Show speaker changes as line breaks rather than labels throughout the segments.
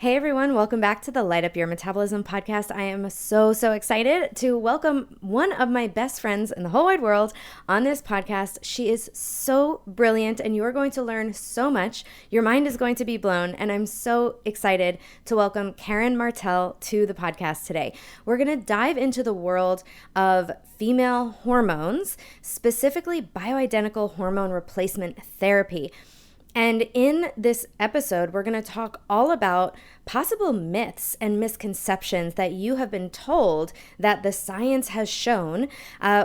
Hey everyone, welcome back to the Light Up Your Metabolism podcast. I am so excited to welcome one of my best friends in the whole wide world on this podcast. She is so brilliant and you are going to learn so much. Your mind is going to be blown, and I'm so excited to welcome Karen Martel to the podcast today. We're going to dive into the world of female hormones, specifically bioidentical hormone replacement therapy. And in this episode, we're going to talk all about possible myths and misconceptions that you have been told that the science has shown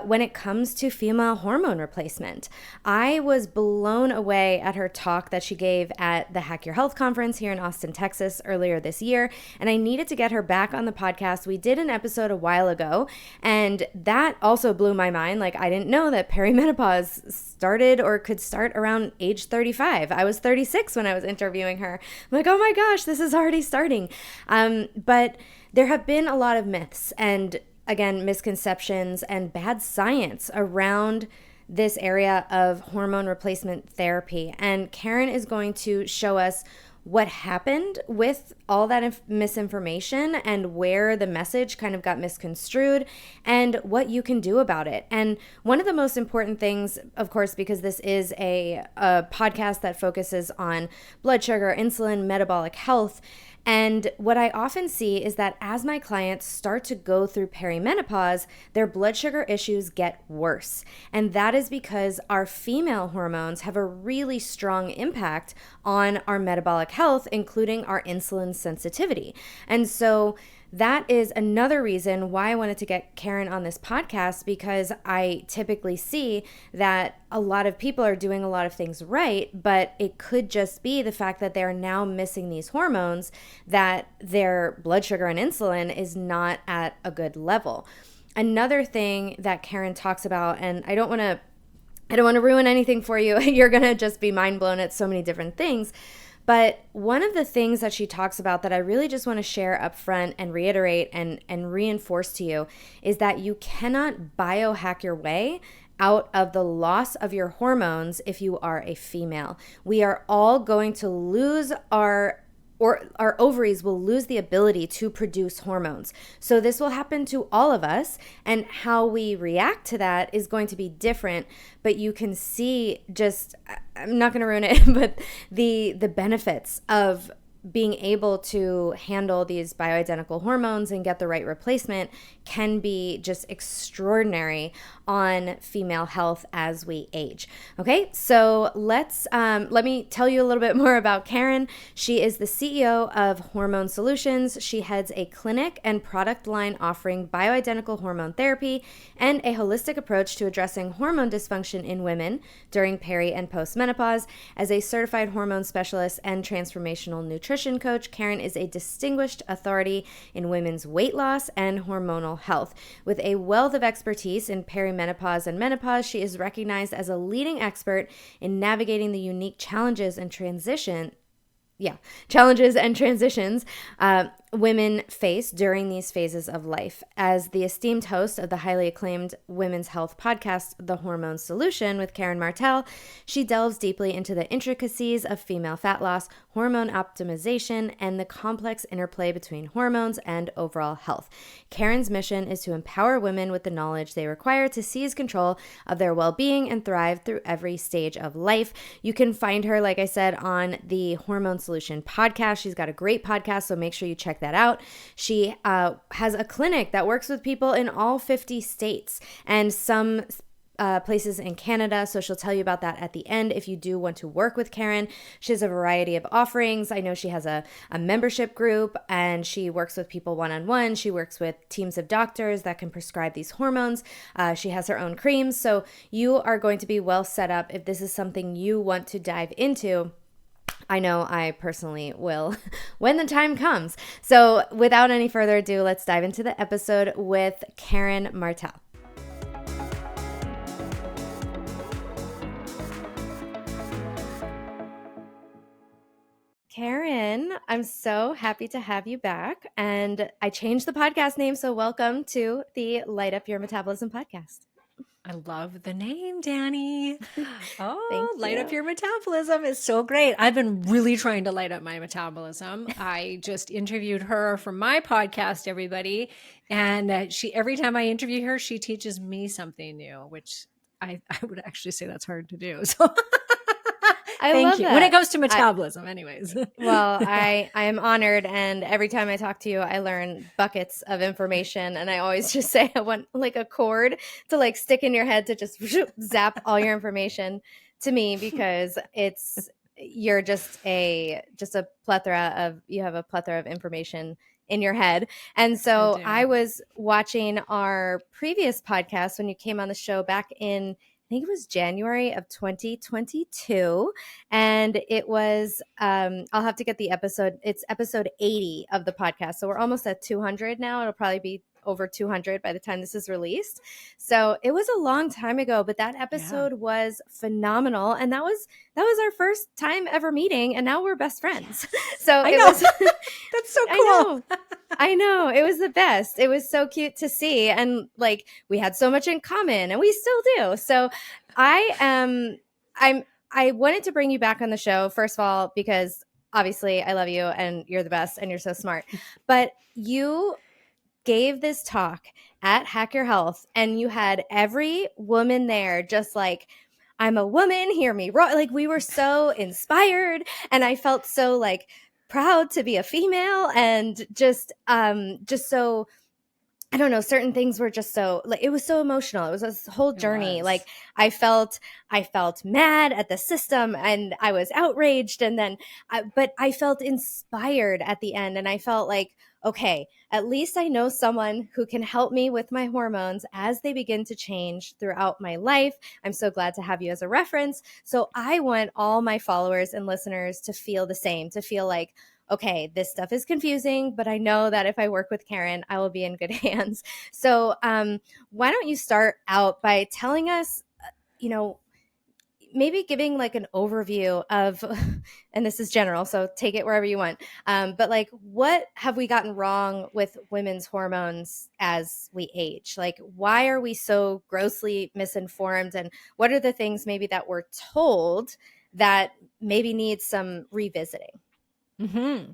when it comes to female hormone replacement. I was blown away at her talk that she gave at the Hack Your Health conference here in Austin, Texas earlier this year, and I needed to get her back on the podcast. We did an episode a while ago, and that also blew my mind. Like, I didn't know that peri-menopause started or could start around age 35. I was 36 when I was interviewing her. I'm like, oh my gosh, this is already starting. But there have been a lot of myths and, again, misconceptions and bad science around this area of hormone replacement therapy. And Karen is going to show us what happened with all that misinformation and where the message kind of got misconstrued and what you can do about it. And one of the most important things, of course, because this is a podcast that focuses on blood sugar, insulin, metabolic health. And what I often see is that as my clients start to go through perimenopause, their blood sugar issues get worse. And that is because our female hormones have a really strong impact on our metabolic health, including our insulin sensitivity. And so that is another reason why I wanted to get Karen on this podcast, because I typically see that a lot of people are doing a lot of things right, but it could just be the fact that they're now missing these hormones, that their blood sugar and insulin is not at a good level. Another thing that Karen talks about, and I don't want to ruin anything for you. You're going to just be mind blown at so many different things. But one of the things that she talks about that I really just want to share up front and reiterate and reinforce to you is that you cannot biohack your way out of the loss of your hormones if you are a female. We are all going to lose our ovaries will lose the ability to produce hormones. So this will happen to all of us, and how we react to that is going to be different, but you can see just, I'm not going to ruin it, but the benefits of being able to handle these bioidentical hormones and get the right replacement can be just extraordinary on female health as we age. Okay, so let me tell you a little bit more about Karen. She is the CEO of Hormone Solutions. She heads a clinic and product line offering bioidentical hormone therapy and a holistic approach to addressing hormone dysfunction in women during peri and post-menopause. As a certified hormone specialist and transformational nutrition coach, Karen is a distinguished authority in women's weight loss and hormonal health. With a wealth of expertise in perimenopause and menopause, she is recognized as a leading expert in navigating the unique challenges and transitions women face during these phases of life. As the esteemed host of the highly acclaimed women's health podcast, The Hormone Solution with Karen Martel, she delves deeply into the intricacies of female fat loss, hormone optimization, and the complex interplay between hormones and overall health. Karen's mission is to empower women with the knowledge they require to seize control of their well-being and thrive through every stage of life. You can find her, like I said, on the Hormone Solution podcast. She's got a great podcast, so make sure you check that out. She has a clinic that works with people in all 50 states and some places in Canada, so she'll tell you about that at the end if you do want to work with Karen. She has a variety of offerings. I know she has a membership group, and she works with people one-on-one. She works with teams of doctors that can prescribe these hormones. She has her own creams, so you are going to be well set up if this is something you want to dive into. I know I personally will when the time comes. So without any further ado, let's dive into the episode with Karen Martel. Karen, I'm so happy to have you back. And I changed the podcast name, so welcome to the Light Up Your Metabolism podcast.
I love the name, Danny.
Thank
Oh, light up
you.
your metabolism is so great. I've been really trying to light up my metabolism. I just interviewed her for my podcast, everybody. And every time I interview her, she teaches me something new, which I would actually say that's hard to do. So
I
thank
love
you. When it
that.
comes to metabolism, anyways.
Well, I am honored, and every time I talk to you, I learn buckets of information, and I always just say I want like a cord to like stick in your head to just zap all your information to me because you're just a plethora of you have a plethora of information in your head. And
I
so
do.
I was watching our previous podcast when you came on the show back in I think it was January of 2022, and it was I'll have to get the episode. It's episode 80 of the podcast, so we're almost at 200 now. It'll probably be over 200 by the time this is released. So it was a long time ago, but that
Yeah.
episode was phenomenal, and that was our first time ever meeting, and now we're best friends.
Yes.
So
I
it
know.
was
That's so
I
cool.
know. I know. It was the best. It was so cute to see. And like we had so much in common and we still do. So I I wanted to bring you back on the show, first of all, because obviously I love you and you're the best and you're so smart. But you gave this talk at Hack Your Health and you had every woman there just like I'm a woman, hear me roar. Like we were so inspired and I felt so like proud to be a female and just so I don't know, certain things were just so like it was so emotional. It was this whole
It
journey. Like
was.
I felt mad at the system and I was outraged and then but I felt inspired at the end and I felt like okay, at least I know someone who can help me with my hormones as they begin to change throughout my life. I'm so glad to have you as a reference. So I want all my followers and listeners to feel the same, to feel like okay, this stuff is confusing, but I know that if I work with Karen, I will be in good hands. So, why don't you start out by telling us, you know, maybe giving like an overview of, and this is general, so take it wherever you want. But like, what have we gotten wrong with women's hormones as we age? Like, why are we so grossly misinformed? And what are the things maybe that we're told that maybe needs some revisiting?
Hmm.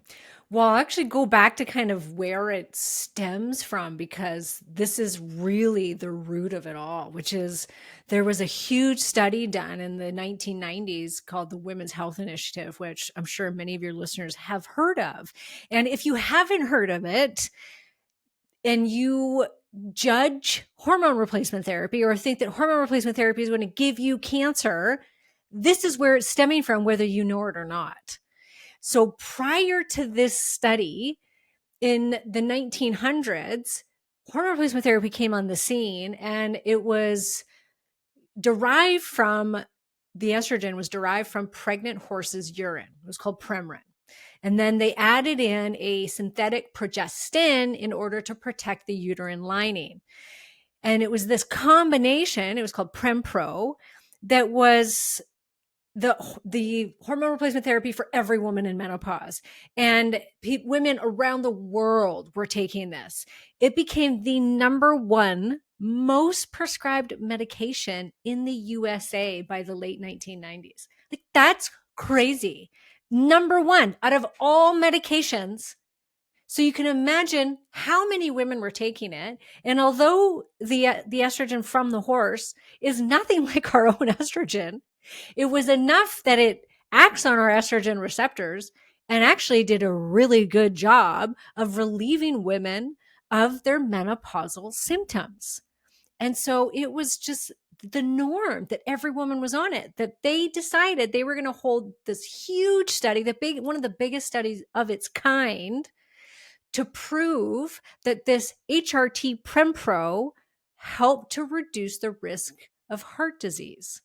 Well, I'll actually go back to kind of where it stems from because this is really the root of it all, which is there was a huge study done in the 1990s called the Women's Health Initiative, which I'm sure many of your listeners have heard of. And if you haven't heard of it and you judge hormone replacement therapy or think that hormone replacement therapy is going to give you cancer, this is where it's stemming from, whether you know it or not. So prior to this study in the 1900s, hormone replacement therapy came on the scene and it was derived from the estrogen was derived from pregnant horses' urine. It was called Premarin. And then they added in a synthetic progestin in order to protect the uterine lining. And it was this combination, it was called Prempro, that was the hormone replacement therapy for every woman in menopause. And women around the world were taking this. It became the number one most prescribed medication in the USA by the late 1990s. Like that's crazy. Number one out of all medications. So you can imagine how many women were taking it. And although the estrogen from the horse is nothing like our own estrogen, it was enough that it acts on our estrogen receptors and actually did a really good job of relieving women of their menopausal symptoms. And so it was just the norm that every woman was on it, that they decided they were going to hold this huge study, one of the biggest studies of its kind, to prove that this HRT Prempro helped to reduce the risk of heart disease.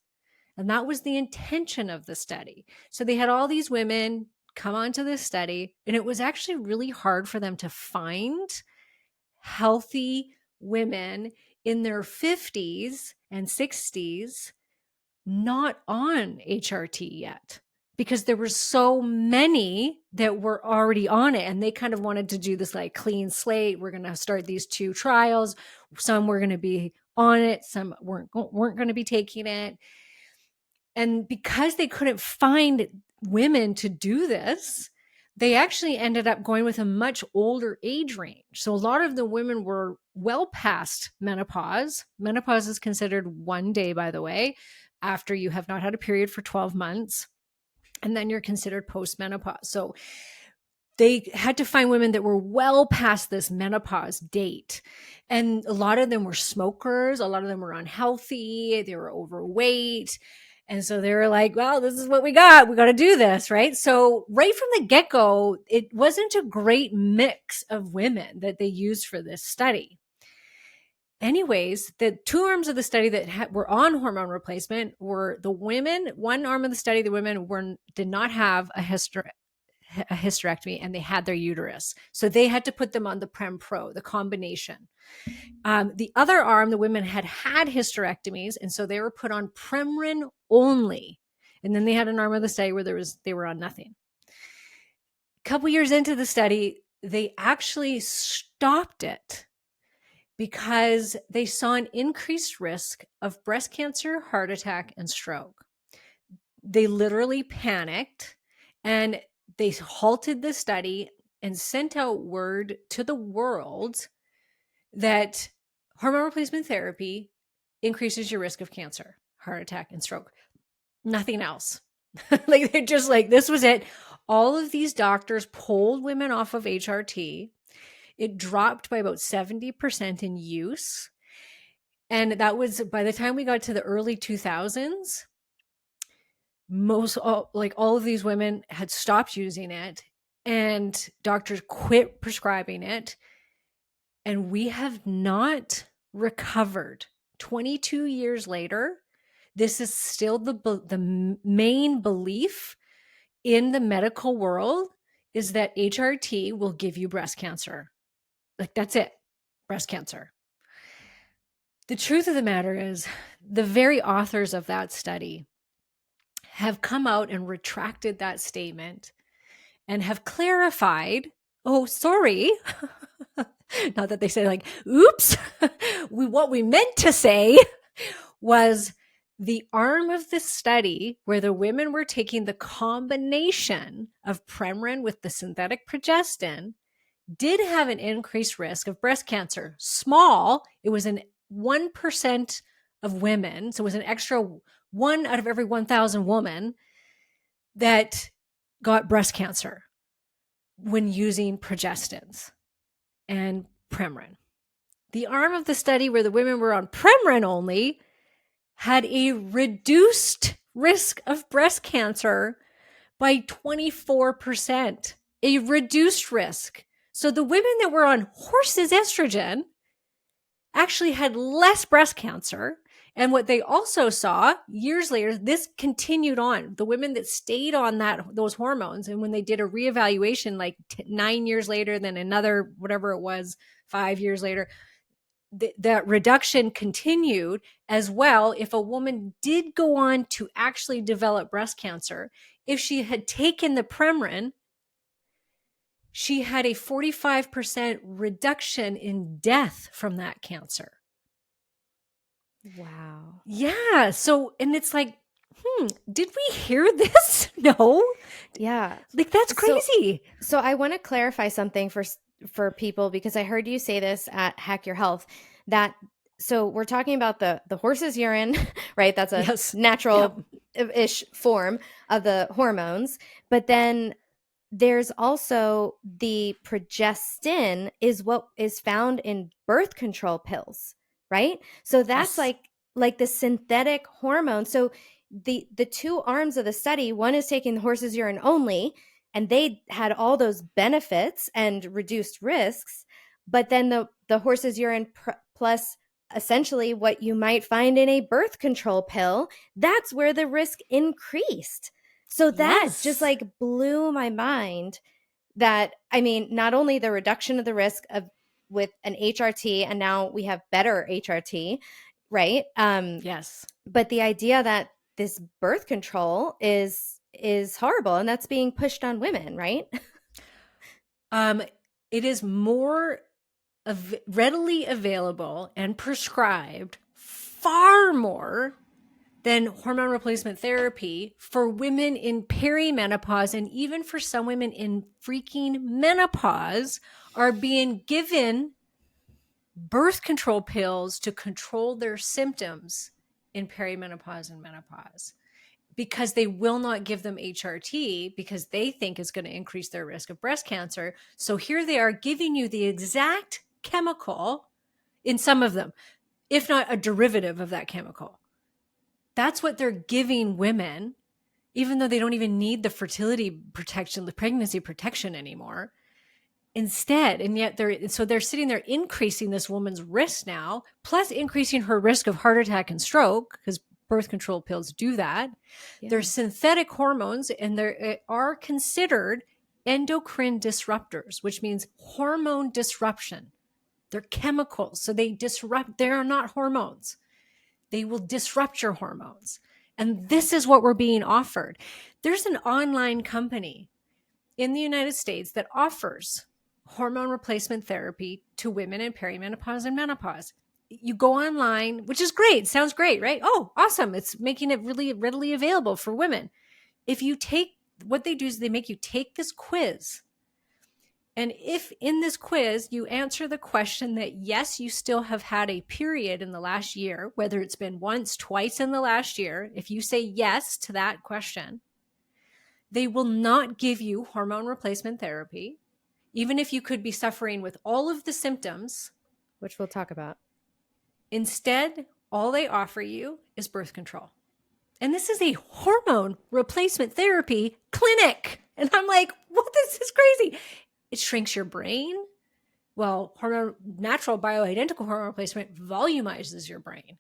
And that was the intention of the study. So they had all these women come onto this study, and it was actually really hard for them to find healthy women in their 50s and 60s not on HRT yet because there were so many that were already on it and they kind of wanted to do this like clean slate. We're going to start these two trials. Some were going to be on it, some weren't going to be taking it. And because they couldn't find women to do this, they actually ended up going with a much older age range. So a lot of the women were well past menopause. Menopause is considered 1 day, by the way, after you have not had a period for 12 months. And then you're considered post-menopause. So they had to find women that were well past this menopause date. And a lot of them were smokers. A lot of them were unhealthy. They were overweight. And so they were like, well, this is what we got. We got to do this, right? So right from the get-go, it wasn't a great mix of women that they used for this study. Anyways, the two arms of the study that were on hormone replacement were the women. One arm of the study, the women did not have a hysterectomy, and they had their uterus. So they had to put them on the Prem-Pro, the combination. The other arm, the women had hysterectomies, and so they were put on Premarin only. And then they had an arm of the study where they were on nothing. A couple years into the study, they actually stopped it because they saw an increased risk of breast cancer, heart attack, and stroke. They literally panicked, and they halted the study and sent out word to the world that hormone replacement therapy increases your risk of cancer, heart attack, and stroke. Nothing else. Like, they're just like, this was it. All of these doctors pulled women off of HRT. It dropped by about 70% in use. And that was by the time we got to the early 2000s, all of these women had stopped using it, and doctors quit prescribing it. And we have not recovered. 22 years later, this is still the main belief in the medical world, is that HRT will give you breast cancer. Like, that's it, breast cancer. The truth of the matter is, the very authors of that study have come out and retracted that statement and have clarified, oh, sorry. Not that they say like, oops, what we meant to say was the arm of the study where the women were taking the combination of Premarin with the synthetic progestin did have an increased risk of breast cancer. Small, it was an 1% of women. So it was an extra 1 out of every 1,000 women that got breast cancer when using progestins and Premarin. The arm of the study where the women were on Premarin only had a reduced risk of breast cancer by 24%, a reduced risk. So the women that were on horses estrogen actually had less breast cancer. And what they also saw years later, this continued on. The women that stayed on those hormones, and when they did a reevaluation, like 9 years later, then another, whatever it was, 5 years later, that reduction continued as well. If a woman did go on to actually develop breast cancer, if she had taken the Premarin, she had a 45% reduction in death from that cancer.
Wow.
Yeah. So, and it's like, did we hear this? No.
Yeah.
Like, that's crazy.
So I want to clarify something for people, because I heard you say this at Hack Your Health, that so we're talking about the horse's urine, right? That's a natural-ish form of the hormones. But then there's also the progestin is what is found in birth control pills, right? So that's like the synthetic hormone. So the two arms of the study, one is taking the horse's urine only, and they had all those benefits and reduced risks. But then the horse's urine plus essentially what you might find in a birth control pill, that's where the risk increased. So that just like blew my mind. That, I mean, not only the reduction of the risk with an HRT, and now we have better HRT, right?
Yes.
But the idea that this birth control is horrible, and that's being pushed on women, right?
It is more readily available and prescribed far more than hormone replacement therapy for women in perimenopause, and even for some women in freaking menopause are being given birth control pills to control their symptoms in perimenopause and menopause, because they will not give them HRT because they think it's going to increase their risk of breast cancer. So here they are giving you the exact chemical in some of them, if not a derivative of that chemical. That's what they're giving women, even though they don't even need the fertility protection, the pregnancy protection anymore. Instead, and yet they're sitting there increasing this woman's risk now, plus increasing her risk of heart attack and stroke, because birth control pills do that. Yeah. They're synthetic hormones, and they are considered endocrine disruptors, which means hormone disruption. They're chemicals, so they are not hormones. They will disrupt your hormones. And this is what we're being offered. There's an online company in the United States that offers hormone replacement therapy to women in perimenopause and menopause. You go online, which is great. Sounds great, right? Oh, awesome. It's making it really readily available for women. If you take, what they do is they make you take this quiz. And if in this quiz you answer the question that yes, you still have had a period in the last year, whether it's been once, twice in the last year, if you say yes to that question, they will not give you hormone replacement therapy, even if you could be suffering with all of the symptoms,
which we'll talk about. Instead,
all they offer you is birth control. And this is a hormone replacement therapy clinic. And I'm like, what? This is crazy. It shrinks your brain. Well, natural bioidentical hormone replacement volumizes your brain.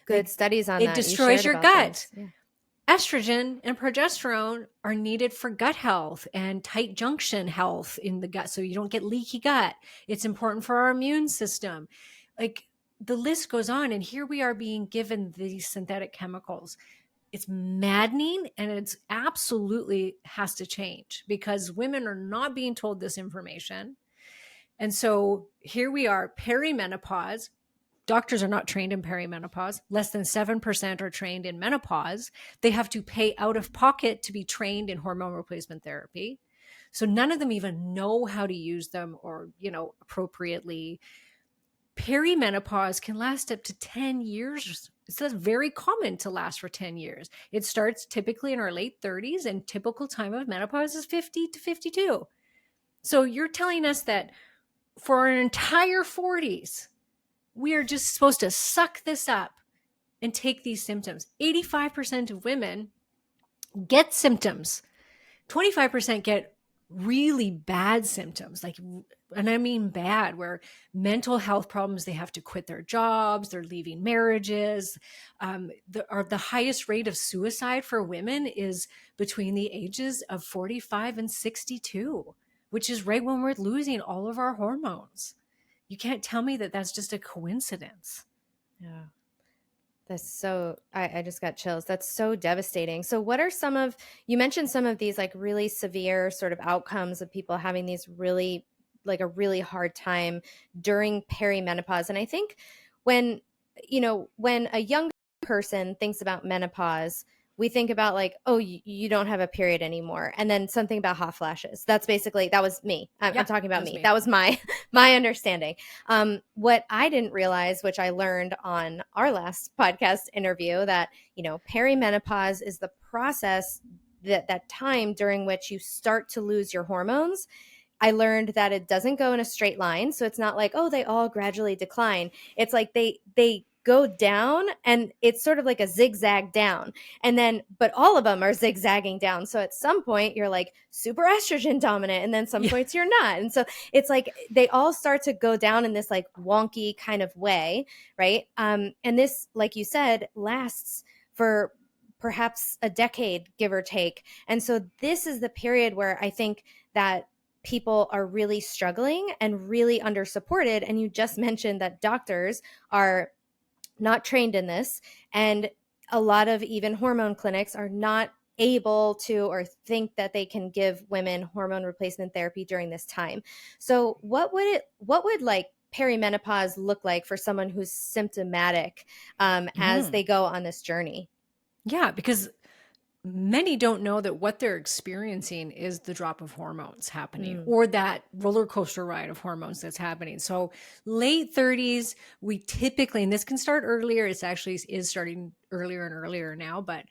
Good studies on that.
It destroys your gut. Yeah. Estrogen and progesterone are needed for gut health and tight junction health in the gut, so you don't get leaky gut. It's important for our immune system. Like, the list goes on, and here we are being given these synthetic chemicals. It's maddening, and it's absolutely has to change, because women are not being told this information. And so here we are, perimenopause. Doctors are not trained in perimenopause. Less than 7% are trained in menopause. They have to pay out of pocket to be trained in hormone replacement therapy. So none of them even know how to use them or, appropriately. Perimenopause can last up to 10 years. It's very common to last for 10 years. It starts typically in our late 30s, and typical time of menopause is 50 to 52. So you're telling us that for our entire 40s, we are just supposed to suck this up and take these symptoms. 85% of women get symptoms. 25% get really bad symptoms, and I mean bad, where mental health problems, they have to quit their jobs, they're leaving marriages. The highest rate of suicide for women is between the ages of 45 and 62, which is right when we're losing all of our hormones. You can't tell me that that's just a coincidence.
Yeah. That's so, I just got chills. That's so devastating. So what are you mentioned some of these like really severe sort of outcomes of people having these really, like a really hard time during perimenopause. And I think when a young person thinks about menopause, we think about like, oh, you don't have a period anymore. And then something about hot flashes. That was me. I'm talking about me. That was my understanding. What I didn't realize, which I learned on our last podcast interview, that, perimenopause is the process, that time during which you start to lose your hormones. I learned that it doesn't go in a straight line. So it's not like, oh, they all gradually decline. It's like they go down, and it's sort of like a zigzag down. And then, but all of them are zigzagging down. So at some point you're like super estrogen dominant, and then some points you're not. And so it's like they all start to go down in this like wonky kind of way, right? And this, like you said, lasts for perhaps a decade, give or take. And so this is the period where I think that people are really struggling and really under supported. And you just mentioned that doctors are not trained in this, and a lot of even hormone clinics are not able to or think that they can give women hormone replacement therapy during this time. So what would like perimenopause look like for someone who's symptomatic as they go on this journey?
Yeah, because many don't know that what they're experiencing is the drop of hormones happening or that roller coaster ride of hormones that's happening. So late 30s, we typically, and this can start earlier, it's actually is starting earlier and earlier now, but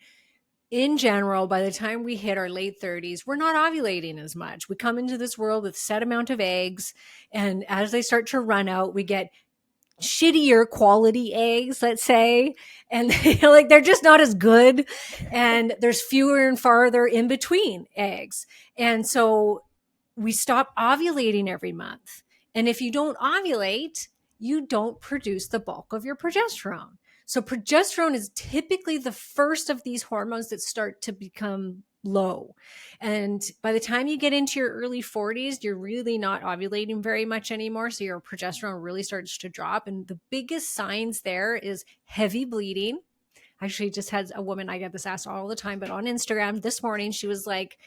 in general, by the time we hit our late 30s, we're not ovulating as much. We come into this world with a set amount of eggs, and as they start to run out, we get shittier quality eggs, let's say, and like they're just not as good, and there's fewer and farther in between eggs, and so we stop ovulating every month. And if you don't ovulate, you don't produce the bulk of your progesterone. So progesterone is typically the first of these hormones that start to become low. And by the time you get into your early 40s, you're really not ovulating very much anymore. So your progesterone really starts to drop. And the biggest signs there is heavy bleeding. I actually just had a woman, I get this asked all the time, but on Instagram this morning, she was like,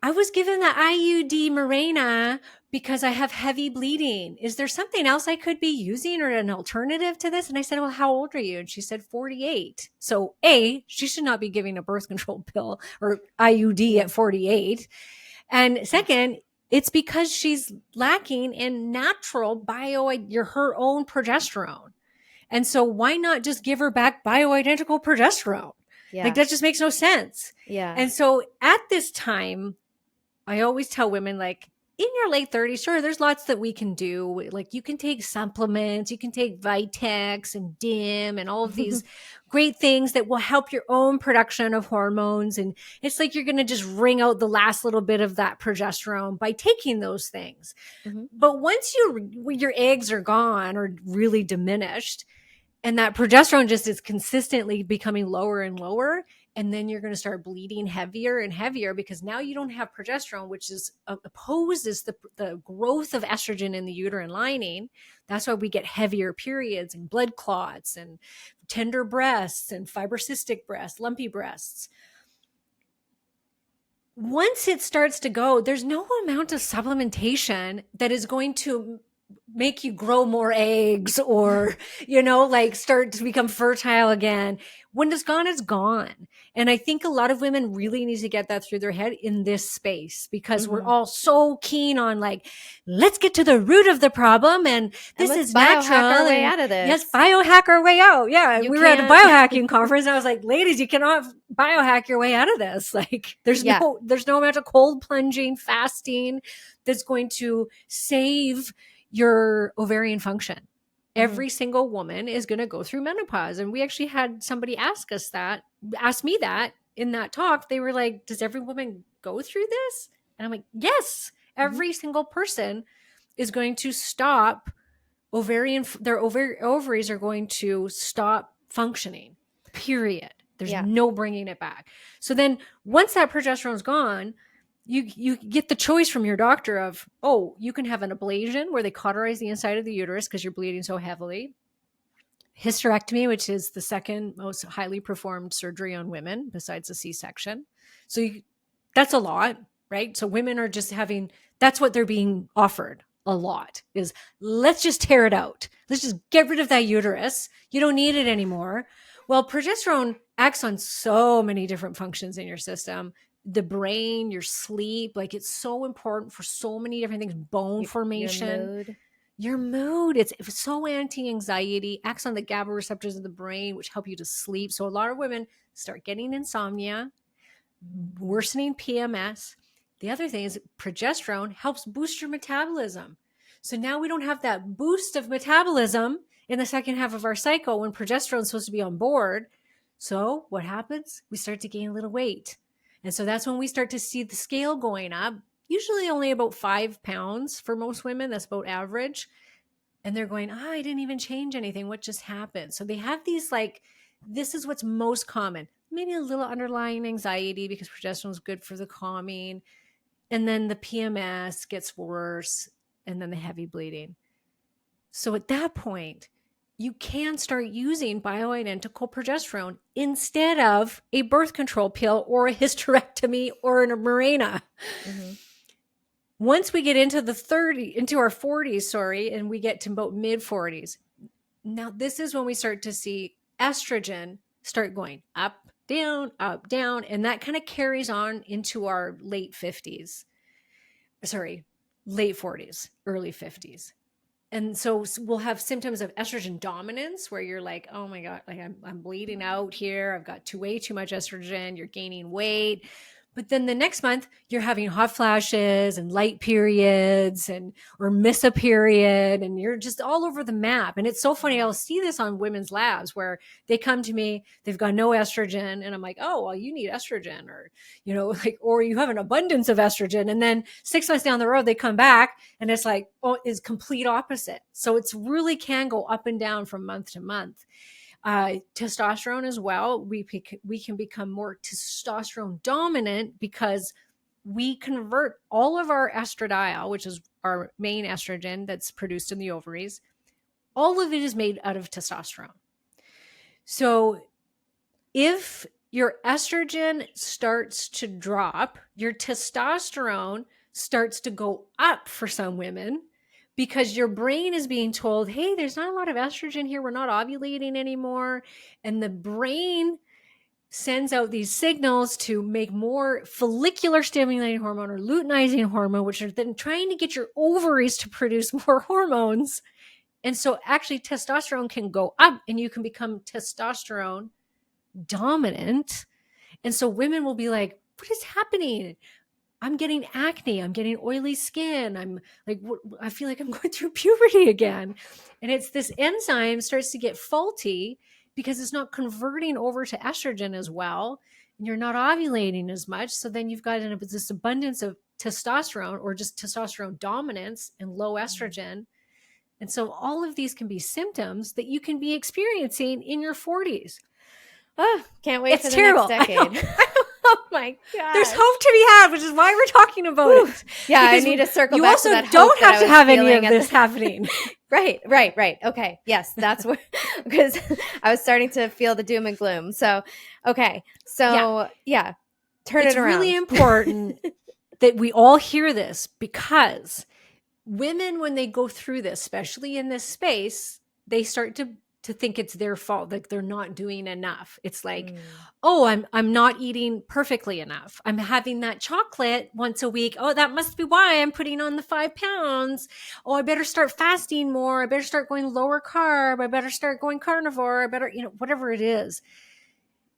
I was given the IUD Mirena because I have heavy bleeding. Is there something else I could be using or an alternative to this? And I said, well, how old are you? And she said 48. So A, she should not be giving a birth control pill or IUD at 48. And second, it's because she's lacking in natural her own progesterone. And so why not just give her back bioidentical progesterone?
Yeah.
Like that just makes no sense.
Yeah.
And so at this time, I always tell women, like, in your late 30s, sure, there's lots that we can do. Like you can take supplements, you can take Vitex and DIM and all of these great things that will help your own production of hormones. And it's like you're going to just wring out the last little bit of that progesterone by taking those things. But once your eggs are gone or really diminished, and that progesterone just is consistently becoming lower and lower, and then you're going to start bleeding heavier and heavier because now you don't have progesterone, which is opposes the growth of estrogen in the uterine lining. That's why we get heavier periods and blood clots and tender breasts and fibrocystic breasts, lumpy breasts. Once it starts to go, there's no amount of supplementation that is going to make you grow more eggs or, like start to become fertile again. When it's gone, it's gone. And I think a lot of women really need to get that through their head in this space because we're all so keen on like, let's get to the root of the problem. And this is natural.
Biohack our way out of this.
Yes, biohack our way out. Yeah. We were at a biohacking conference. And I was like, ladies, you cannot biohack your way out of this. Like there's no amount of cold plunging, fasting that's going to save your ovarian function. Every single woman is going to go through menopause. And we actually had somebody ask me that in that talk. They were like, does every woman go through this? And I'm like, yes, every single person is going to stop their ovaries are going to stop functioning, period. There's no bringing it back. So then once that progesterone is gone, you get the choice from your doctor of, you can have an ablation where they cauterize the inside of the uterus because you're bleeding so heavily. Hysterectomy, which is the second most highly performed surgery on women besides a C-section. So that's a lot, right? So women are just that's what they're being offered a lot is let's just tear it out. Let's just get rid of that uterus. You don't need it anymore. Well, progesterone acts on so many different functions in your system. The brain, your sleep, like it's so important for so many different things. Bone formation, your mood. It's so anti-anxiety, acts on the GABA receptors of the brain, which help you to sleep. So a lot of women start getting insomnia, worsening PMS. The other thing is progesterone helps boost your metabolism. So now we don't have that boost of metabolism in the second half of our cycle when progesterone is supposed to be on board. So what happens? We start to gain a little weight. And so that's when we start to see the scale going up, usually only about 5 pounds for most women. That's about average. And they're going, I didn't even change anything. What just happened? So they have these this is what's most common. Maybe a little underlying anxiety because progesterone is good for the calming. And then the PMS gets worse. And then the heavy bleeding. So at that point, you can start using bioidentical progesterone instead of a birth control pill or a hysterectomy or a Mirena. Once we get into into our 40s, and we get to about mid 40s, now this is when we start to see estrogen start going up, down, and that kind of carries on into our late 50s. Sorry, late 40s, early 50s. And so we'll have symptoms of estrogen dominance where you're like, oh my God, like I'm bleeding out here. I've got way too much estrogen. You're gaining weight. But then the next month you're having hot flashes and light periods or miss a period, and you're just all over the map. And it's so funny. I'll see this on women's labs where they come to me, they've got no estrogen. And I'm like, oh, well, you need estrogen, or, like, or you have an abundance of estrogen. And then 6 months down the road, they come back and it's like, oh, it's complete opposite. So it's really can go up and down from month to month. Testosterone as well. We can become more testosterone dominant because we convert all of our estradiol, which is our main estrogen that's produced in the ovaries. All of it is made out of testosterone. So if your estrogen starts to drop, your testosterone starts to go up for some women, because your brain is being told, hey, there's not a lot of estrogen here. We're not ovulating anymore. And the brain sends out these signals to make more follicular stimulating hormone or luteinizing hormone, which are then trying to get your ovaries to produce more hormones. And so actually testosterone can go up and you can become testosterone dominant. And so women will be like, what is happening? I'm getting acne. I'm getting oily skin. I'm like, I feel like I'm going through puberty again. And it's this enzyme starts to get faulty because it's not converting over to estrogen as well. And you're not ovulating as much. So then you've got this abundance of testosterone, or just testosterone dominance and low estrogen. And so all of these can be symptoms that you can be experiencing in your 40s.
Oh, can't wait for the
terrible.
Next decade. Oh my God.
There's hope to be had, which is why we're talking about it.
Yeah,
because
I need to circle back to that.
You also don't have to have any of this happening.
Right. Okay. Yes, that's what, because I was starting to feel the doom and gloom. So, okay. So, yeah, turn it around.
It's really important that we all hear this, because women, when they go through this, especially in this space, they start to think it's their fault, like they're not doing enough. It's like, oh, I'm not eating perfectly enough. I'm having that chocolate once a week. Oh, that must be why I'm putting on the 5 pounds. Oh, I better start fasting more. I better start going lower carb. I better start going carnivore. I better, whatever it is.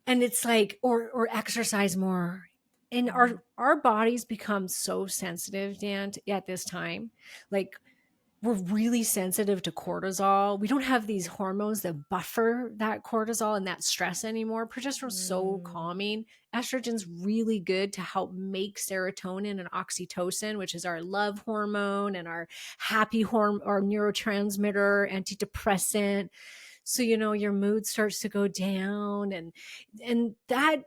And it's like, or exercise more. And our bodies become so sensitive, Dan, at this time. Like, we're really sensitive to cortisol. We don't have these hormones that buffer that cortisol and that stress anymore. Progesterone's so calming. Estrogen's really good to help make serotonin and oxytocin, which is our love hormone and our happy hormone, our neurotransmitter, antidepressant. So, your mood starts to go down, and that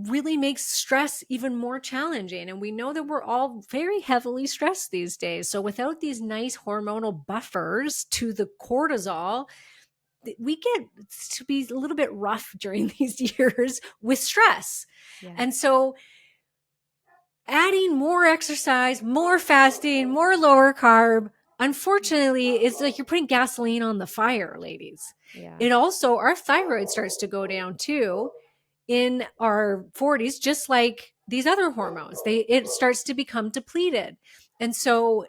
really makes stress even more challenging. And we know that we're all very heavily stressed these days. So without these nice hormonal buffers to the cortisol, we get to be a little bit rough during these years with stress. Yeah. And so adding more exercise, more fasting, more lower carb, unfortunately, it's like you're putting gasoline on the fire, ladies. Yeah. It also, our thyroid starts to go down too in our 40s, just like these other hormones. It starts to become depleted. And so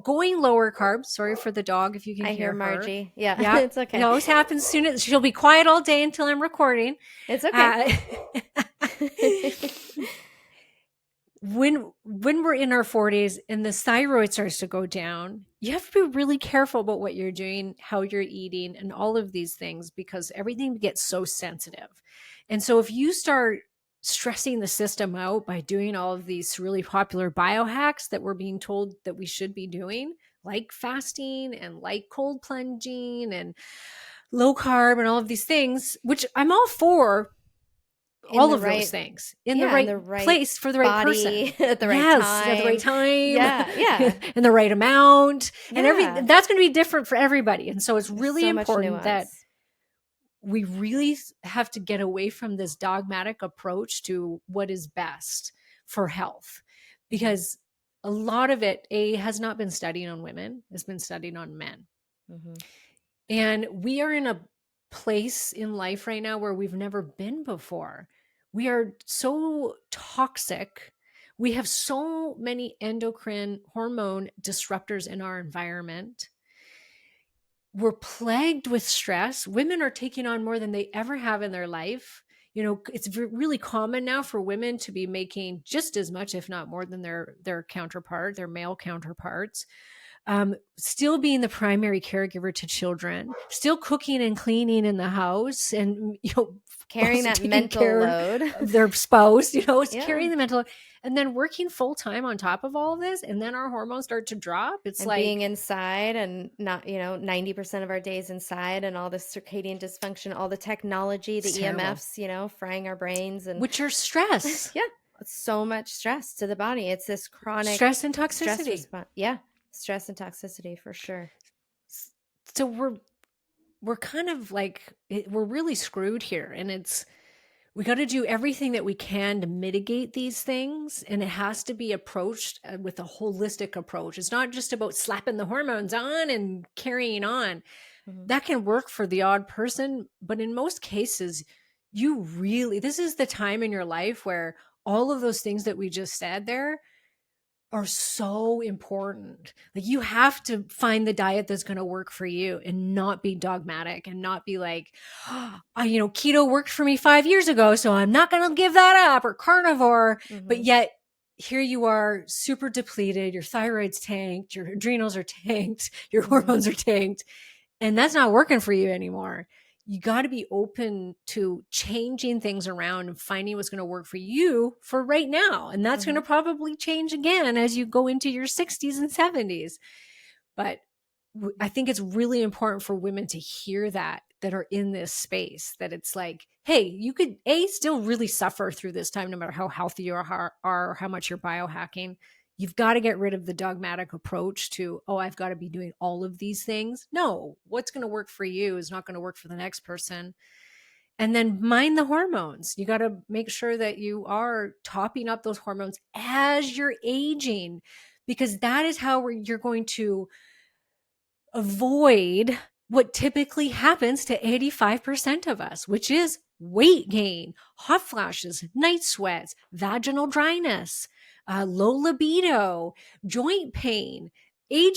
going lower carbs, sorry for the dog if you can hear
Margie.
her.
Yeah, it's okay.
It always happens soon as she'll be quiet all day until I'm recording.
It's okay.
When we're in our 40s and the thyroid starts to go down, you have to be really careful about what you're doing, how you're eating, and all of these things, because everything gets so sensitive. And so if you start stressing the system out by doing all of these really popular biohacks that we're being told that we should be doing, like fasting and like cold plunging and low carb and all of these things, which I'm all for, all of those things in the right place for the right person
at the right time.
At the right time.
Yeah.
In the right amount. Yeah. And that's going to be different for everybody. And so it's really important that we really have to get away from this dogmatic approach to what is best for health, because a lot of it, has not been studied on women, it's been studied on men.
Mm-hmm.
And we are in a place in life right now where we've never been before. We are so toxic. We have so many endocrine hormone disruptors in our environment. We're plagued with stress. Women are taking on more than they ever have in their life. You know, it's really common now for women to be making just as much, if not more, than their counterpart, their male counterparts. Still being the primary caregiver to children, still cooking and cleaning in the house, and
carrying that mental load
of their spouse, it's
Yeah.
carrying the mental, and then working full time on top of all of this, and then our hormones start to drop. It's
and
like
being inside and not 90% of our days inside, and all the circadian dysfunction, all the technology, the EMFs, frying our brains, and
which are stress.
Yeah, so much stress to the body. It's this chronic
stress and toxicity.
Stress and toxicity for sure.
So we're kind of like, we're really screwed here, and we got to do everything that we can to mitigate these things, and it has to be approached with a holistic approach. It's not just about slapping the hormones on and carrying on. Mm-hmm. That can work for the odd person, but in most cases, this is the time in your life where all of those things that we just said there are so important. Like, you have to find the diet that's going to work for you and not be dogmatic and not be like, keto worked for me 5 years ago, so I'm not going to give that up, or carnivore. Mm-hmm. But yet here you are, super depleted. Your thyroid's tanked, your adrenals are tanked, your mm-hmm. hormones are tanked, and that's not working for you anymore. You got to be open to changing things around and finding what's going to work for you for right now. And that's mm-hmm. going to probably change again as you go into your 60s and 70s. But I think it's really important for women to hear that are in this space, that it's like, hey, you could still really suffer through this time, no matter how healthy you are, how much you're biohacking. You've got to get rid of the dogmatic approach to, I've got to be doing all of these things. No, what's going to work for you is not going to work for the next person. And then mind the hormones. You got to make sure that you are topping up those hormones as you're aging, because that is how you're going to avoid what typically happens to 85% of us, which is weight gain, hot flashes, night sweats, vaginal dryness, low libido, joint pain,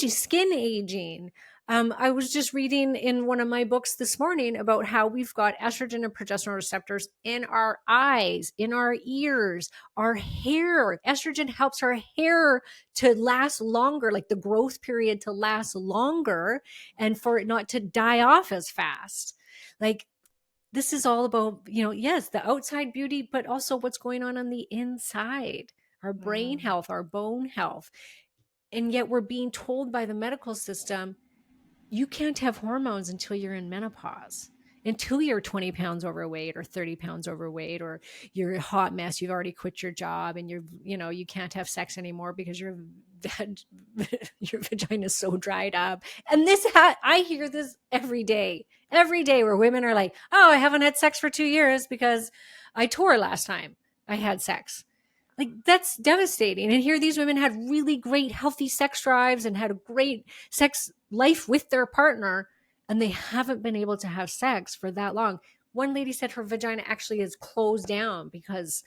skin aging. I was just reading in one of my books this morning about how we've got estrogen and progesterone receptors in our eyes, in our ears, our hair. Estrogen helps our hair to last longer, like the growth period to last longer, and for it not to die off as fast. Like, this is all about, yes, the outside beauty, but also what's going on the inside, our brain health, our bone health. And yet we're being told by the medical system, you can't have hormones until you're in menopause, until you're 20 pounds overweight or 30 pounds overweight, or you're a hot mess. You've already quit your job and you can't have sex anymore because your vagina is so dried up. And I hear this every day where women are like, I haven't had sex for 2 years because I tore last time I had sex. Like, that's devastating. And here these women had really great, healthy sex drives and had a great sex life with their partner, and they haven't been able to have sex for that long. One lady said her vagina actually is closed down because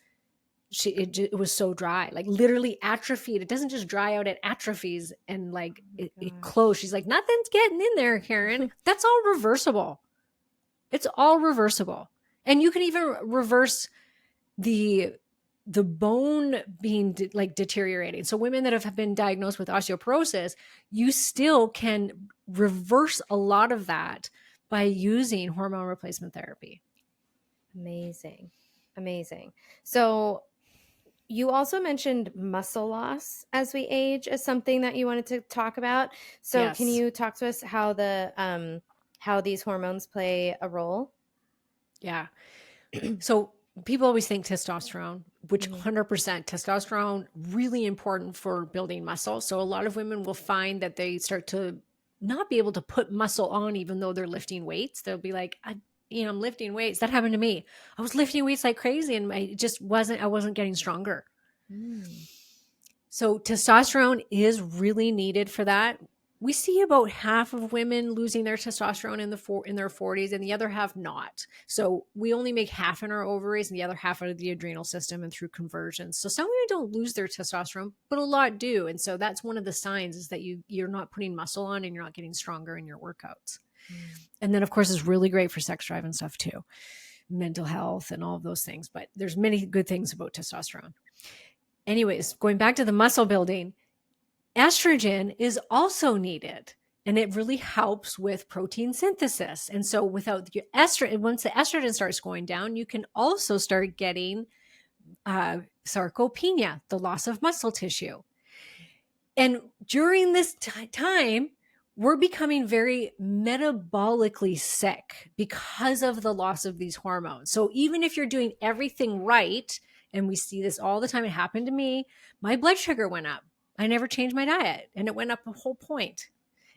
it was so dry, like literally atrophied. It doesn't just dry out, it atrophies, and like it closed. She's like, nothing's getting in there, Karen. That's all reversible. It's all reversible. And you can even reverse the bone being deteriorating. So women that have been diagnosed with osteoporosis, you still can reverse a lot of that by using hormone replacement therapy.
Amazing. So you also mentioned muscle loss as we age as something that you wanted to talk about. So yes. Can you talk to us how these hormones play a role?
Yeah. So people always think testosterone, which 100% testosterone, really important for building muscle. So a lot of women will find that they start to not be able to put muscle on even though they're lifting weights. They'll be like, I'm lifting weights. That happened to me. I was lifting weights like crazy and I wasn't getting stronger. So testosterone is really needed for that. We see about half of women losing their testosterone in their 40s and the other half not. So we only make half in our ovaries and the other half out of the adrenal system and through conversions. So some women don't lose their testosterone, but a lot do. And so that's one of the signs is that you're not putting muscle on and you're not getting stronger in your workouts. And then of course it's really great for sex drive and stuff too. Mental health and all of those things, but there's many good things about testosterone. Anyways, going back to the muscle building, estrogen is also needed and it really helps with protein synthesis. And so without the estrogen, once the estrogen starts going down, you can also start getting sarcopenia, the loss of muscle tissue. And during this time, we're becoming very metabolically sick because of the loss of these hormones. So even if you're doing everything right, and we see this all the time, it happened to me, my blood sugar went up. I never changed my diet and it went up a whole point.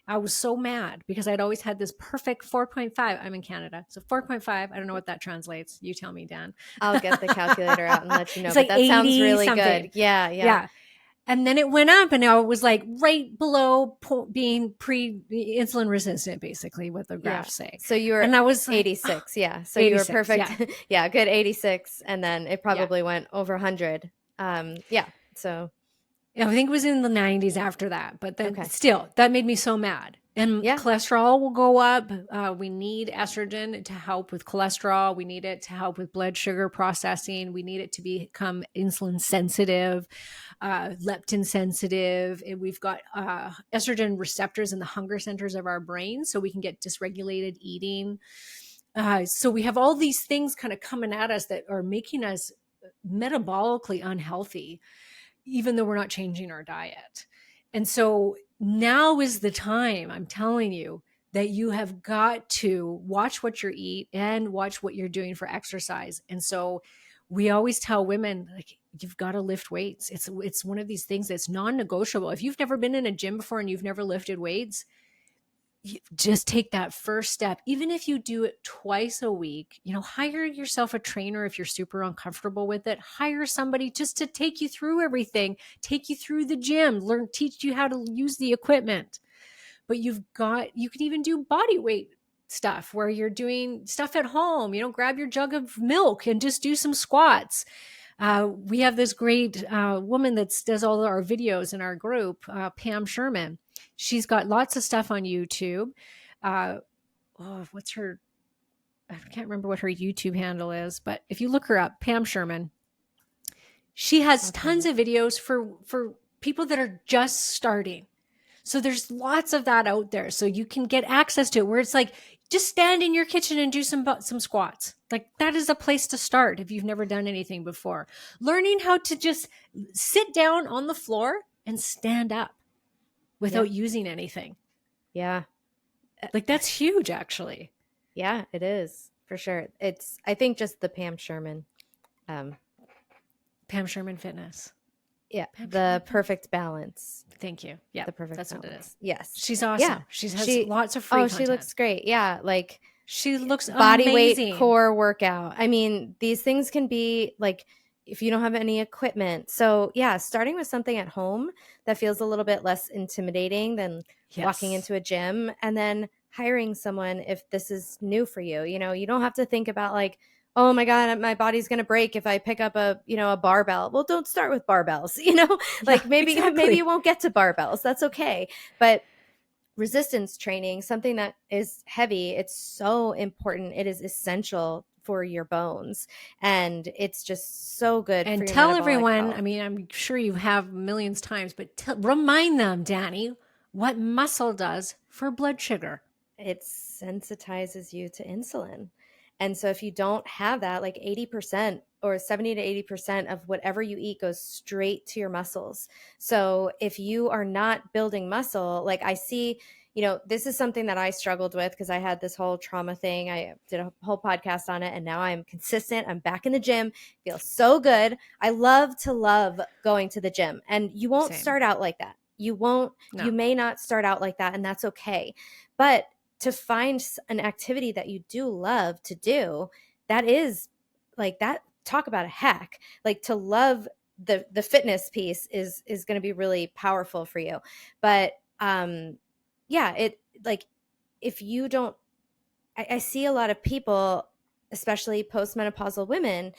I was so mad because I'd always had this perfect 4.5. I'm in Canada. So 4.5. I don't know what that translates. You tell me, Dan.
I'll get the calculator out and let you know.
It's
but
like
that sounds really
something.
good. Yeah.
And then it went up and I was like right below being pre-insulin resistant, basically what the graphs say.
So you were
and I was like,
86. Yeah. So
86,
you were perfect.
Yeah.
Good 86. And then it probably went over 100. So
I think it was in the 90s after that, but then still that made me so mad. And cholesterol will go up. We need estrogen to help with cholesterol. We need it to help with blood sugar processing. We need it to become insulin sensitive, leptin sensitive. And we've got estrogen receptors in the hunger centers of our brain, so we can get dysregulated eating. So we have all these things kind of coming at us that are making us metabolically unhealthy, even though we're not changing our diet. And so now is the time, I'm telling you, that you have got to watch what you eat and watch what you're doing for exercise. And so we always tell women, like, you've got to lift weights. It's one of these things that's non-negotiable. If you've never been in a gym before and you've never lifted weights, just take that first step. Even if you do it twice a week, hire yourself a trainer. If you're super uncomfortable with it, hire somebody just to take you through everything, take you through the gym, teach you how to use the equipment. But you can even do body weight stuff where you're doing stuff at home, grab your jug of milk and just do some squats. We have this great woman that does all our videos in our group, Pam Sherman. She's got lots of stuff on YouTube. What's her? I can't remember what her YouTube handle is, but if you look her up, Pam Sherman, she has tons of videos for people that are just starting. So there's lots of that out there. So you can get access to it where it's like, just stand in your kitchen and do some squats. Like that is a place to start if you've never done anything before. Learning how to just sit down on the floor and stand up without using anything.
Yeah.
Like that's huge, actually.
Yeah, it is for sure. I think just the Pam Sherman.
Pam Sherman Fitness.
Yeah. The perfect balance.
Thank you. Yeah.
The perfect
balance.
What it is. Yes.
She's awesome.
Yeah.
She has lots of free content.
She looks great. Yeah. Like
she looks
body
amazing.
weight core workout. I mean, these things can be like, if you don't have any equipment. So yeah, starting with something at home that feels a little bit less intimidating than walking into a gym, and then hiring someone if this is new for you. You don't have to think about like, oh my God, my body's going to break if I pick up a barbell. Well, don't start with barbells, maybe you won't get to barbells. That's okay. But resistance training, something that is heavy, it's so important. It is essential for your bones, and it's just so good.
And
for your
tell everyone,
health.
I mean, I'm sure you have millions times, but remind them, Danny, what muscle does for blood sugar.
It sensitizes you to insulin. And so if you don't have that, like 80% or 70 to 80% of whatever you eat goes straight to your muscles. So if you are not building muscle, like I see, this is something that I struggled with because I had this whole trauma thing. I did a whole podcast on it, and now I'm consistent. I'm back in the gym. Feel so good. I love going to the gym, and you won't start out like that. You won't, you may not start out like that, and that's okay. But to find an activity that you do love to do, that is like that. Talk about a hack, like to love the fitness piece is going to be really powerful for you. But yeah, it like if you don't, I see a lot of people, especially postmenopausal women,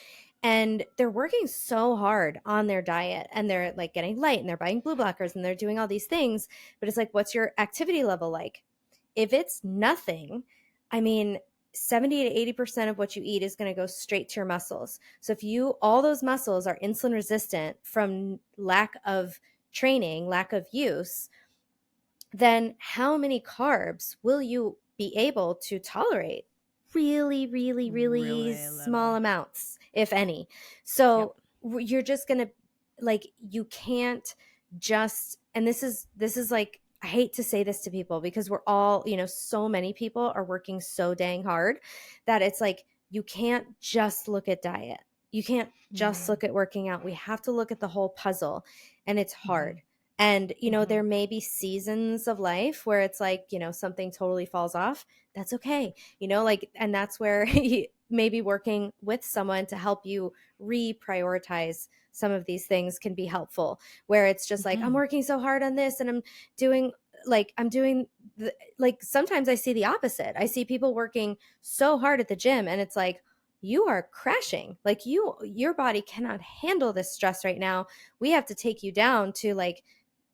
and they're working so hard on their diet and they're like getting light and they're buying blue blockers and they're doing all these things. But it's like, what's your activity level like? If it's nothing, I mean, 70 to 80% of what you eat is going to go straight to your muscles. So if all those muscles are insulin resistant from lack of training, lack of use, then how many carbs will you be able to tolerate? Really, really, really small amounts, if any. So you're just going to, like, you can't just, and this is like, I hate to say this to people because we're all, so many people are working so dang hard that it's like, you can't just look at diet. You can't just look at working out. We have to look at the whole puzzle, and it's hard. And, there may be seasons of life where it's like, something totally falls off. That's okay. And that's where maybe working with someone to help you reprioritize some of these things can be helpful, where it's just like, I'm working so hard on this and I'm doing sometimes I see the opposite. I see people working so hard at the gym and it's like, you are crashing. Like your body cannot handle this stress right now. We have to take you down to like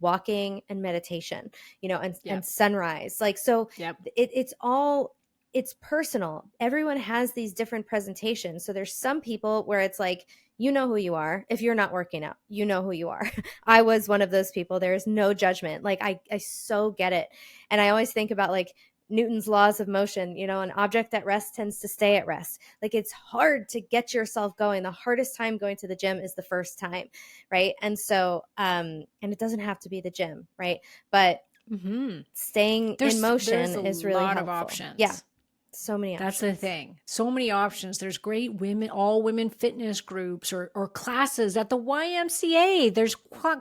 walking and meditation, and sunrise. Like, so it's personal. Everyone has these different presentations. So there's some people where it's like, who you are. If you're not working out, you know who you are. I was one of those people. There is no judgment. Like I so get it. And I always think about like Newton's laws of motion, an object at rest tends to stay at rest. Like it's hard to get yourself going. The hardest time going to the gym is the first time. Right. And so, and it doesn't have to be the gym. Right. But staying in motion is really helpful. There's a lot of options. Yeah. So many options.
That's the thing. So many options. There's great all women fitness groups or classes at the YMCA. There's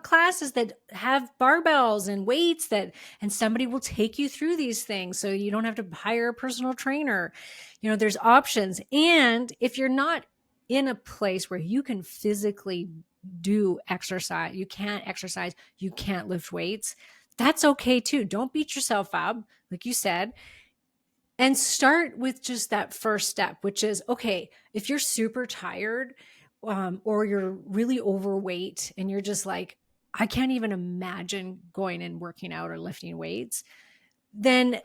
classes that have barbells and weights and somebody will take you through these things. So you don't have to hire a personal trainer. There's options. And if you're not in a place where you can physically do exercise, you can't exercise, you can't lift weights, that's okay too. Don't beat yourself up. Like you said, and start with just that first step, which is, okay, if you're super tired or you're really overweight and you're just like, I can't even imagine going and working out or lifting weights, then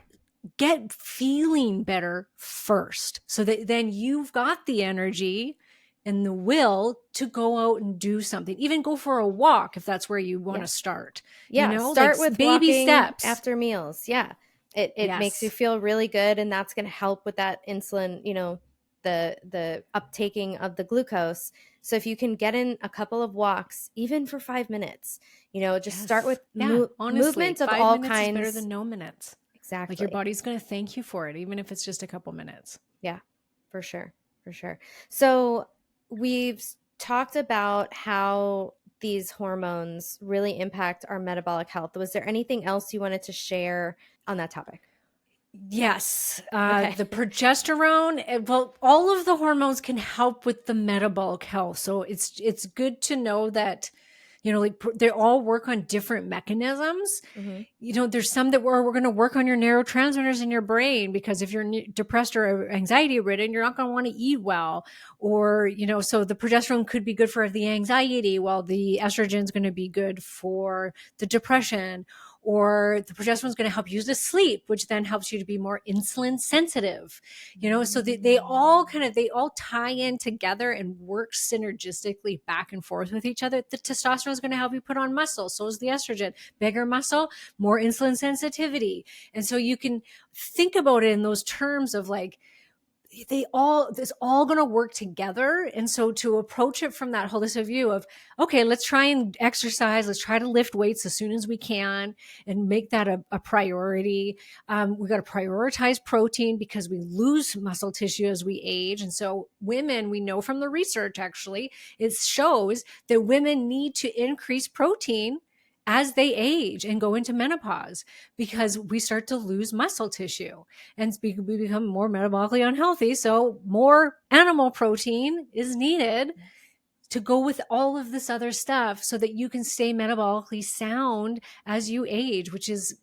get feeling better first so that then you've got the energy and the will to go out and do something, even go for a walk if that's where you want to start.
Yeah, start with baby steps after meals. Yeah. It makes you feel really good, and that's going to help with that insulin, the uptaking of the glucose. So if you can get in a couple of walks, even for 5 minutes, just start with movement of all kinds.
Is better than no minutes.
Exactly.
Like your body's going to thank you for it, even if it's just a couple minutes.
Yeah, for sure. For sure. So we've talked about how these hormones really impact our metabolic health. Was there anything else you wanted to share on that topic?
Yes. The progesterone, well, all of the hormones can help with the metabolic health. So it's good to know that, like they all work on different mechanisms. There's some that we're going to work on your neurotransmitters in your brain, because if you're depressed or anxiety ridden, you're not going to want to eat well. Or, so the progesterone could be good for the anxiety, while the estrogen is going to be good for the depression. Or the progesterone is going to help you to sleep, which then helps you to be more insulin sensitive. So they all tie in together and work synergistically back and forth with each other. The testosterone is going to help you put on muscle. So is the estrogen. Bigger muscle, more insulin sensitivity. And so you can think about it in those terms of like, it's all going to work together. And so to approach it from that holistic view of, okay, let's try and exercise. Let's try to lift weights as soon as we can and make that a priority. We got to prioritize protein because we lose muscle tissue as we age. And so women, we know from the research, actually, it shows that women need to increase protein as they age and go into menopause, because we start to lose muscle tissue and we become more metabolically unhealthy. So more animal protein is needed to go with all of this other stuff so that you can stay metabolically sound as you age, which is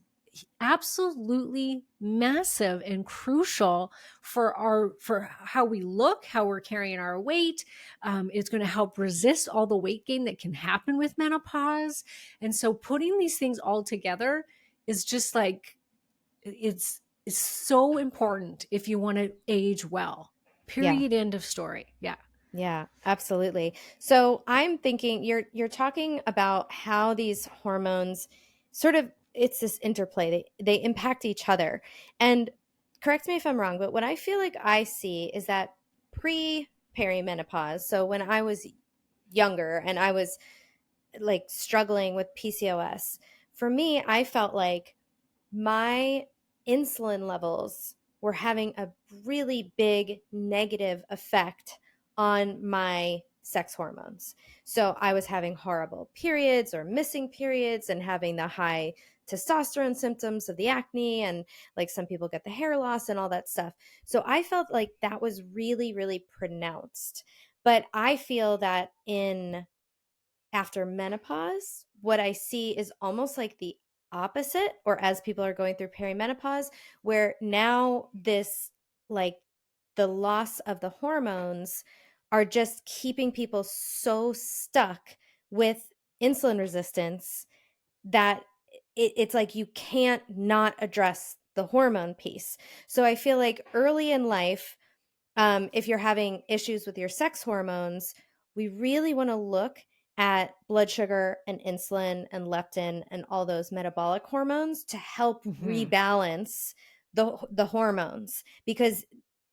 absolutely massive and crucial for how we look, how we're carrying our weight. It's going to help resist all the weight gain that can happen with menopause. And so putting these things all together is just like, it's so important if you want to age well.
Yeah.
Period. End of story. Yeah.
Yeah, absolutely. So I'm thinking you're talking about how these hormones sort of, it's this interplay. They impact each other. And correct me if I'm wrong, but what I feel like I see is that perimenopause. So when I was younger and I was like struggling with PCOS, for me, I felt like my insulin levels were having a really big negative effect on my sex hormones. So I was having horrible periods or missing periods and having the high testosterone symptoms of the acne, and like some people get the hair loss and all that stuff. So I felt like that was really, really pronounced. But I feel that in after menopause, what I see is almost like the opposite, or as people are going through perimenopause, where now this, like, the loss of the hormones are just keeping people so stuck with insulin resistance that it's like you can't not address the hormone piece. So I feel like early in life, if you're having issues with your sex hormones, we really want to look at blood sugar and insulin and leptin and all those metabolic hormones to help
Mm-hmm.
rebalance the hormones. Because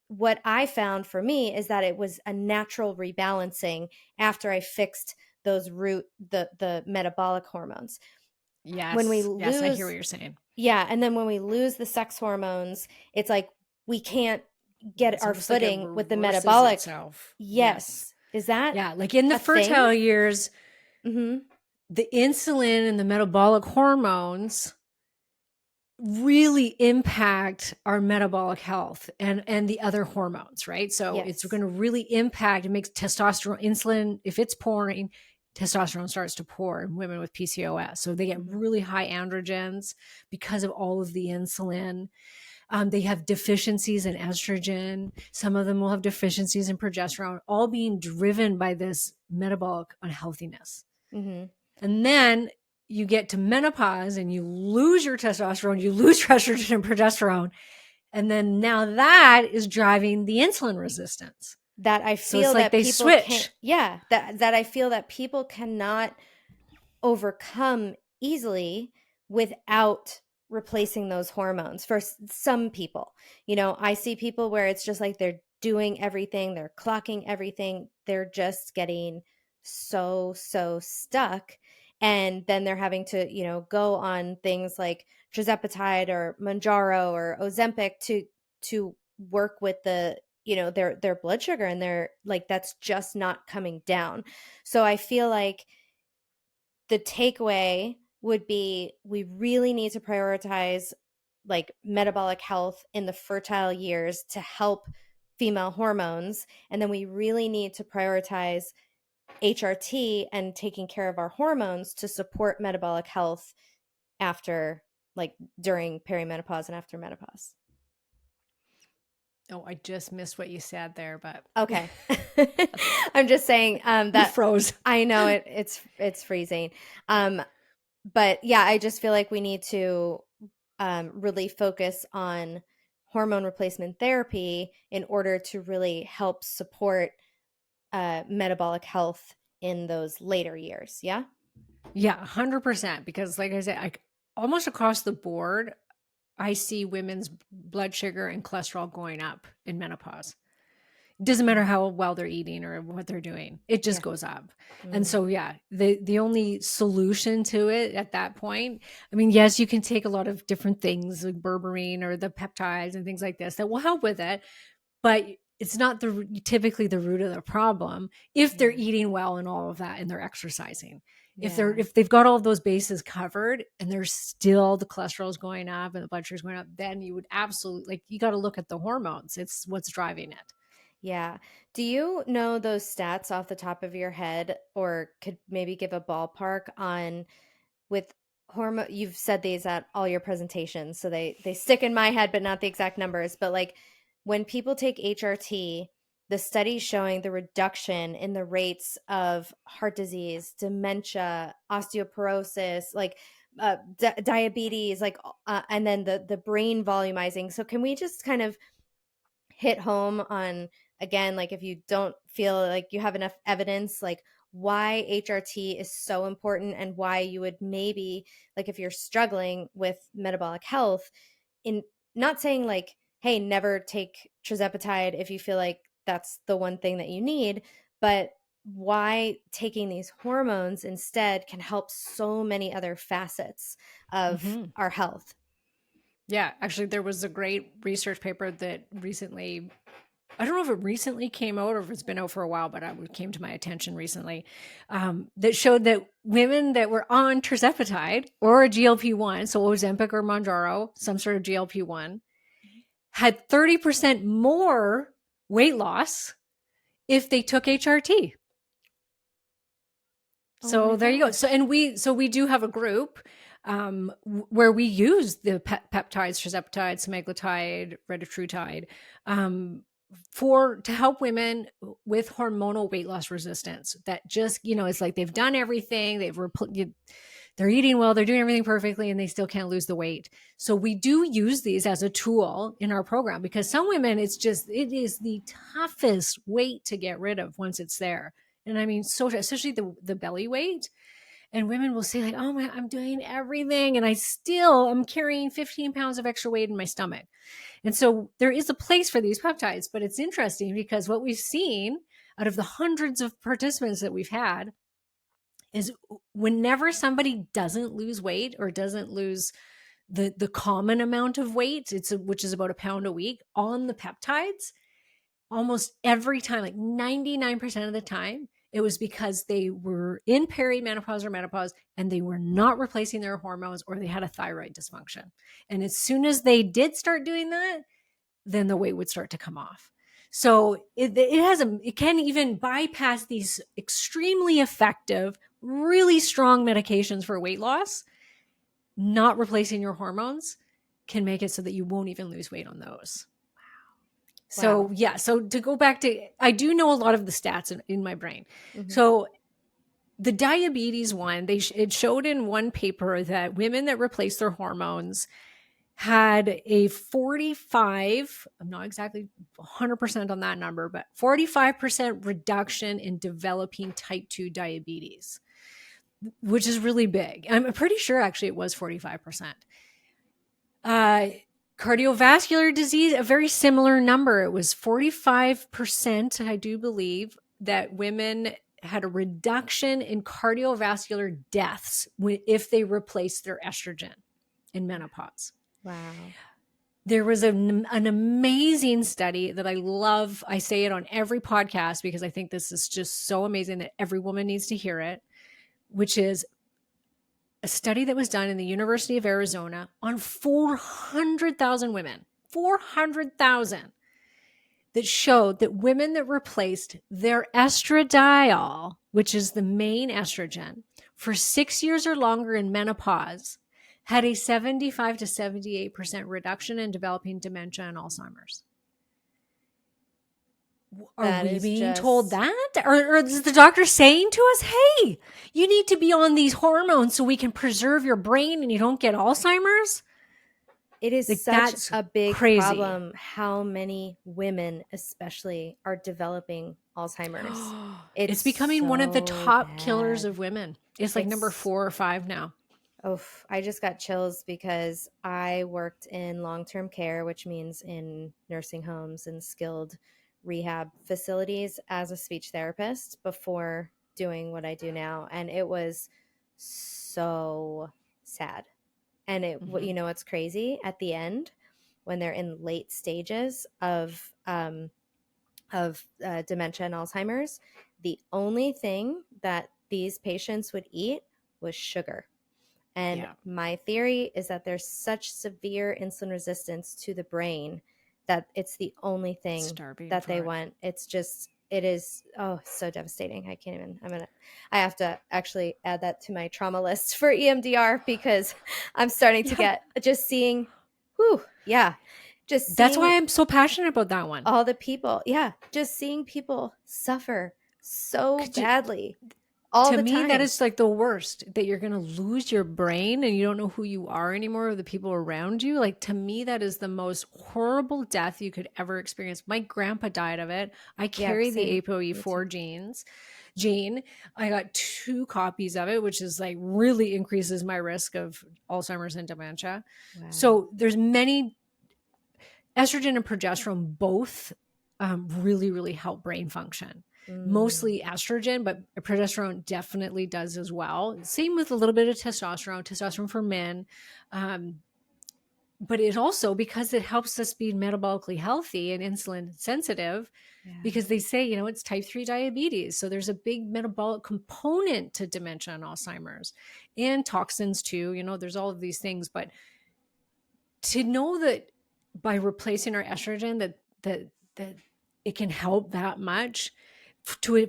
what I found for me is that it was a natural rebalancing after I fixed those the metabolic hormones. When we
Yes. Yes. I hear what
lose,
you're saying.
yeah, and then when we lose the sex hormones, it's like we can't get
It's
our
almost like it
footing with the
reverses
metabolic.
itself. Yes.
Yes. Is that
Yeah. Like in the
a thing?
fertile years,
Mm-hmm.
the insulin and the metabolic hormones really impact our metabolic health and the other hormones, right? So it's
Yes.
going to really impact, it makes testosterone, insulin, if it's pouring, testosterone starts to pour in women with PCOS. So they get
Mm-hmm.
really high androgens because of all of the insulin. They have deficiencies in estrogen. Some of them will have deficiencies in progesterone, all being driven by this metabolic unhealthiness.
Mm-hmm.
And then you get to menopause and you lose your testosterone, you lose your estrogen and progesterone. And then now that is driving the insulin resistance.
That I
So it's
feel
like
that
they
people can't,
switch.
yeah, that I feel that people cannot overcome easily without replacing those hormones for some people. I see people where it's just like they're doing everything, they're clocking everything, they're just getting so stuck. And then they're having to, go on things like trizepatide or Manjaro or Ozempic to work with the their blood sugar, and they're like that's just not coming down. So I feel like the takeaway would be we really need to prioritize like metabolic health in the fertile years to help female hormones, and then we really need to prioritize HRT and taking care of our hormones to support metabolic health after, like, during perimenopause and after menopause.
Oh, I just missed what you said there, but
Okay. I'm just saying
you
that
froze.
I know it's freezing. But yeah, I just feel like we need to really focus on hormone replacement therapy in order to really help support metabolic health in those later years. Yeah.
Yeah, 100%. Because like I said, almost across the board, I see women's blood sugar and cholesterol going up in menopause. It doesn't matter how well they're eating or what they're doing. It just
Yeah.
goes up. And
Mm.
so, yeah, the only solution to it at that point, I mean, yes, you can take a lot of different things like berberine or the peptides and things like this that will help with it, but it's not typically the root of the problem if they're
Yeah.
eating well and all of that and they're exercising.
Yeah.
If they've got all of those bases covered and there's still the cholesterol's going up and the blood sugar's going up, then you would absolutely, like, you got to look at the hormones. It's what's driving it.
Yeah. Do you know those stats off the top of your head, or could maybe give a ballpark on with hormone? You've said these at all your presentations, so they stick in my head, but not the exact numbers. But like when people take HRT, the studies showing the reduction in the rates of heart disease, dementia, osteoporosis, like diabetes, like and then the brain volumizing. So can we just kind of hit home on, again, like if you don't feel like you have enough evidence, like why HRT is so important and why you would maybe, like if you're struggling with metabolic health, in not saying like, hey, never take trizepatide if you feel like that's the one thing that you need, but why taking these hormones instead can help so many other facets of
Hmm.
our health.
Yeah, actually, there was a great research paper that recently, I don't know if it recently came out or if it's been out for a while, but it came to my attention recently, that showed that women that were on tirzepatide or a GLP-1, so Ozempic or Mounjaro, some sort of GLP-1, had 30% more weight loss if they took HRT.
Oh my
So there you go.
gosh.
So we do have a group where we use the peptides, tirzepatide, semaglutide, retatrutide, to help women with hormonal weight loss resistance. That just, it's like they've done everything, they're eating well, they're doing everything perfectly, and they still can't lose the weight. So we do use these as a tool in our program because some women, it is the toughest weight to get rid of once it's there. And I mean, so especially the belly weight. And women will say like, "Oh my, I'm doing everything, and I'm carrying 15 pounds of extra weight in my stomach." And so there is a place for these peptides, but it's interesting because what we've seen out of the hundreds of participants that we've had is whenever somebody doesn't lose weight or doesn't lose the common amount of weight, which is about a pound a week on the peptides, almost every time, like 99% of the time, it was because they were in peri-menopause or menopause and they were not replacing their hormones or they had a thyroid dysfunction. And as soon as they did start doing that, then the weight would start to come off. So it can even bypass these extremely effective, really strong medications for weight loss. Not replacing your hormones can make it so that you won't even lose weight on those. So
Wow.
yeah, so to go back to, I do know a lot of the stats in my brain.
Hmm.
So the diabetes one, it showed in one paper that women that replaced their hormones had a 45, I'm not exactly 100% on that number, but 45% reduction in developing type 2 diabetes, which is really big. I'm pretty sure actually it was 45%. Uh, Cardiovascular disease, a very similar number. It was 45%, I do believe, that women had a reduction in cardiovascular deaths if they replaced their estrogen in menopause.
Wow.
There was an amazing study that I love. I say it on every podcast because I think this is just so amazing that every woman needs to hear it, which is a study that was done in the University of Arizona on 400,000 women, 400,000, that showed that women that replaced their estradiol, which is the main estrogen, for 6 years or longer in menopause had a 75 to 78% reduction in developing dementia and Alzheimer's. Are
That
we
is
being told
just,
that? Or is the doctor saying to us, hey, you need to be on these hormones so we can preserve your brain and you don't get Alzheimer's?
it is
Like,
such
that's
a big
crazy.
problem how many women, especially, are developing Alzheimer's. It's
It's becoming one of the
so
top killers
bad.
of women. It's like number
It's,
4 or 5 now.
oh, I just got chills because I worked in long-term care, which means in nursing homes and skilled rehab facilities as a speech therapist before doing what I do now. And it was so sad. And
Hmm.
what's crazy at the end when they're in late stages of dementia and Alzheimer's, the only thing that these patients would eat was sugar. And
Yeah.
my theory is that there's such severe insulin resistance to the brain that it's the only thing
starving
that
for
they
it.
want. It's just, it is, oh, so devastating. I can't even, I have to actually add that to my trauma list for EMDR, because I'm starting to get, just seeing, just
That's
seeing
why I'm so passionate about that one.
all the people, just seeing people suffer so badly all
To
the
me,
time.
that is like the worst, that you're going to lose your brain and you don't know who you are anymore, or the people around you. Like, to me, that is the most horrible death you could ever experience. My grandpa died of it. I carry the ApoE4 gene. I got 2 copies of it, which is like really increases my risk of Alzheimer's and dementia.
Wow.
So there's many, estrogen and progesterone both really, really help brain function. Mostly estrogen, but progesterone definitely does as well. Same with a little bit of testosterone for men. But it also, because it helps us be metabolically healthy and insulin sensitive, because they say, it's type 3 diabetes. So there's a big metabolic component to dementia and Alzheimer's, and toxins too. There's all of these things. But to know that by replacing our estrogen, that it can help that much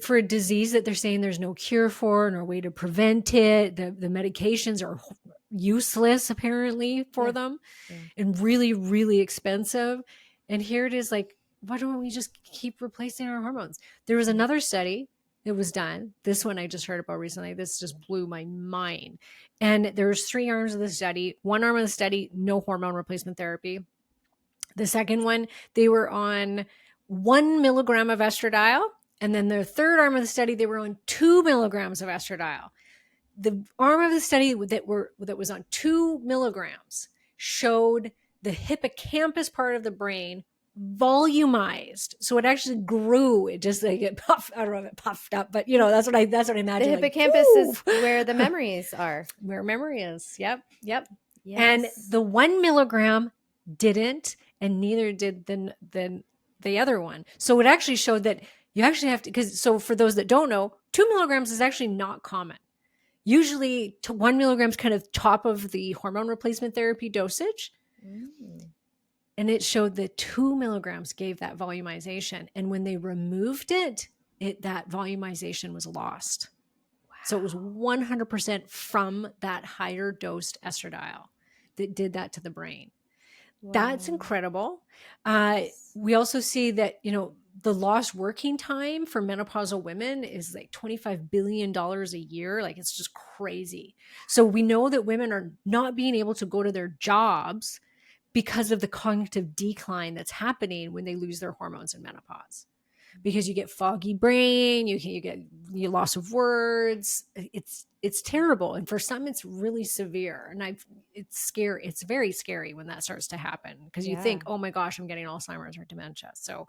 for a disease that they're saying there's no cure for, and a way to prevent it. The medications are useless apparently for them, and really, really expensive. And here it is, like, why don't we just keep replacing our hormones? There was another study that was done. This one I just heard about recently. This just blew my mind. And there's 3 arms of the study. One arm of the study, no hormone replacement therapy. The second one, they were on 1 milligram of estradiol. And then the third arm of the study, they were on 2 milligrams of estradiol. The arm of the study that was on 2 milligrams showed the hippocampus part of the brain volumized. So it actually grew. It just like it puffed. I don't know if it puffed up, but that's what I imagine.
The hippocampus is where the memories are.
Where memory is. Yep. Yes. And
Yes.
the 1 milligram didn't, and neither did the other one. So it actually showed that you actually have to, so for those that don't know, 2 milligrams is actually not common. Usually 1 milligram is kind of top of the hormone replacement therapy dosage. And it showed that 2 milligrams gave that volumization. And when they removed it, that volumization was lost. Wow. So it was 100% from that higher dosed estradiol that did that to the brain. Wow. That's incredible. We also see that, the lost working time for menopausal women is like $25 billion a year. Like, it's just crazy. So we know that women are not being able to go to their jobs because of the cognitive decline that's happening when they lose their hormones in menopause. Because you get foggy brain, you get loss of words. It's terrible, and for some, it's really severe. And it's scary. It's very scary when that starts to happen, because you think, oh my gosh, I'm getting Alzheimer's or dementia. So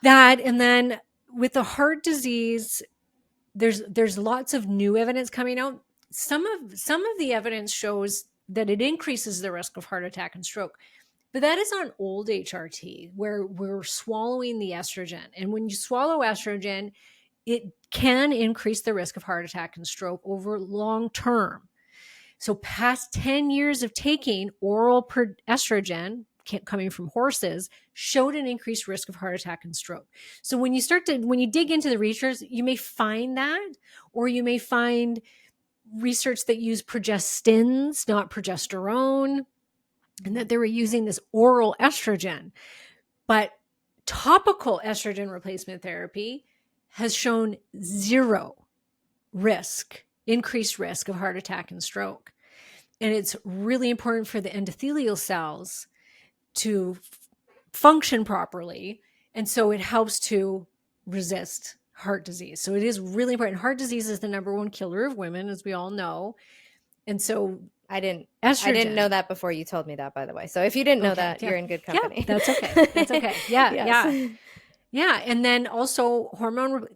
that, and then with the heart disease, there's lots of new evidence coming out. Some of the evidence shows that it increases the risk of heart attack and stroke. But that is on old HRT, where we're swallowing the estrogen. And when you swallow estrogen, it can increase the risk of heart attack and stroke over long term. So past 10 years of taking oral estrogen, coming from horses, showed an increased risk of heart attack and stroke. So when you dig into the research, you may find that, or you may find research that use progestins, not progesterone, and that they were using this oral estrogen. But topical estrogen replacement therapy has shown 0 increased risk of heart attack and stroke. And it's really important for the endothelial cells to function properly. And so it helps to resist heart disease. So it is really important. Heart disease is the #1 killer of women, as we all know. And so
I didn't know that before you told me that, by the way. So if you didn't know that, you're in good company.
Yeah, that's okay. That's okay. Yeah. And then also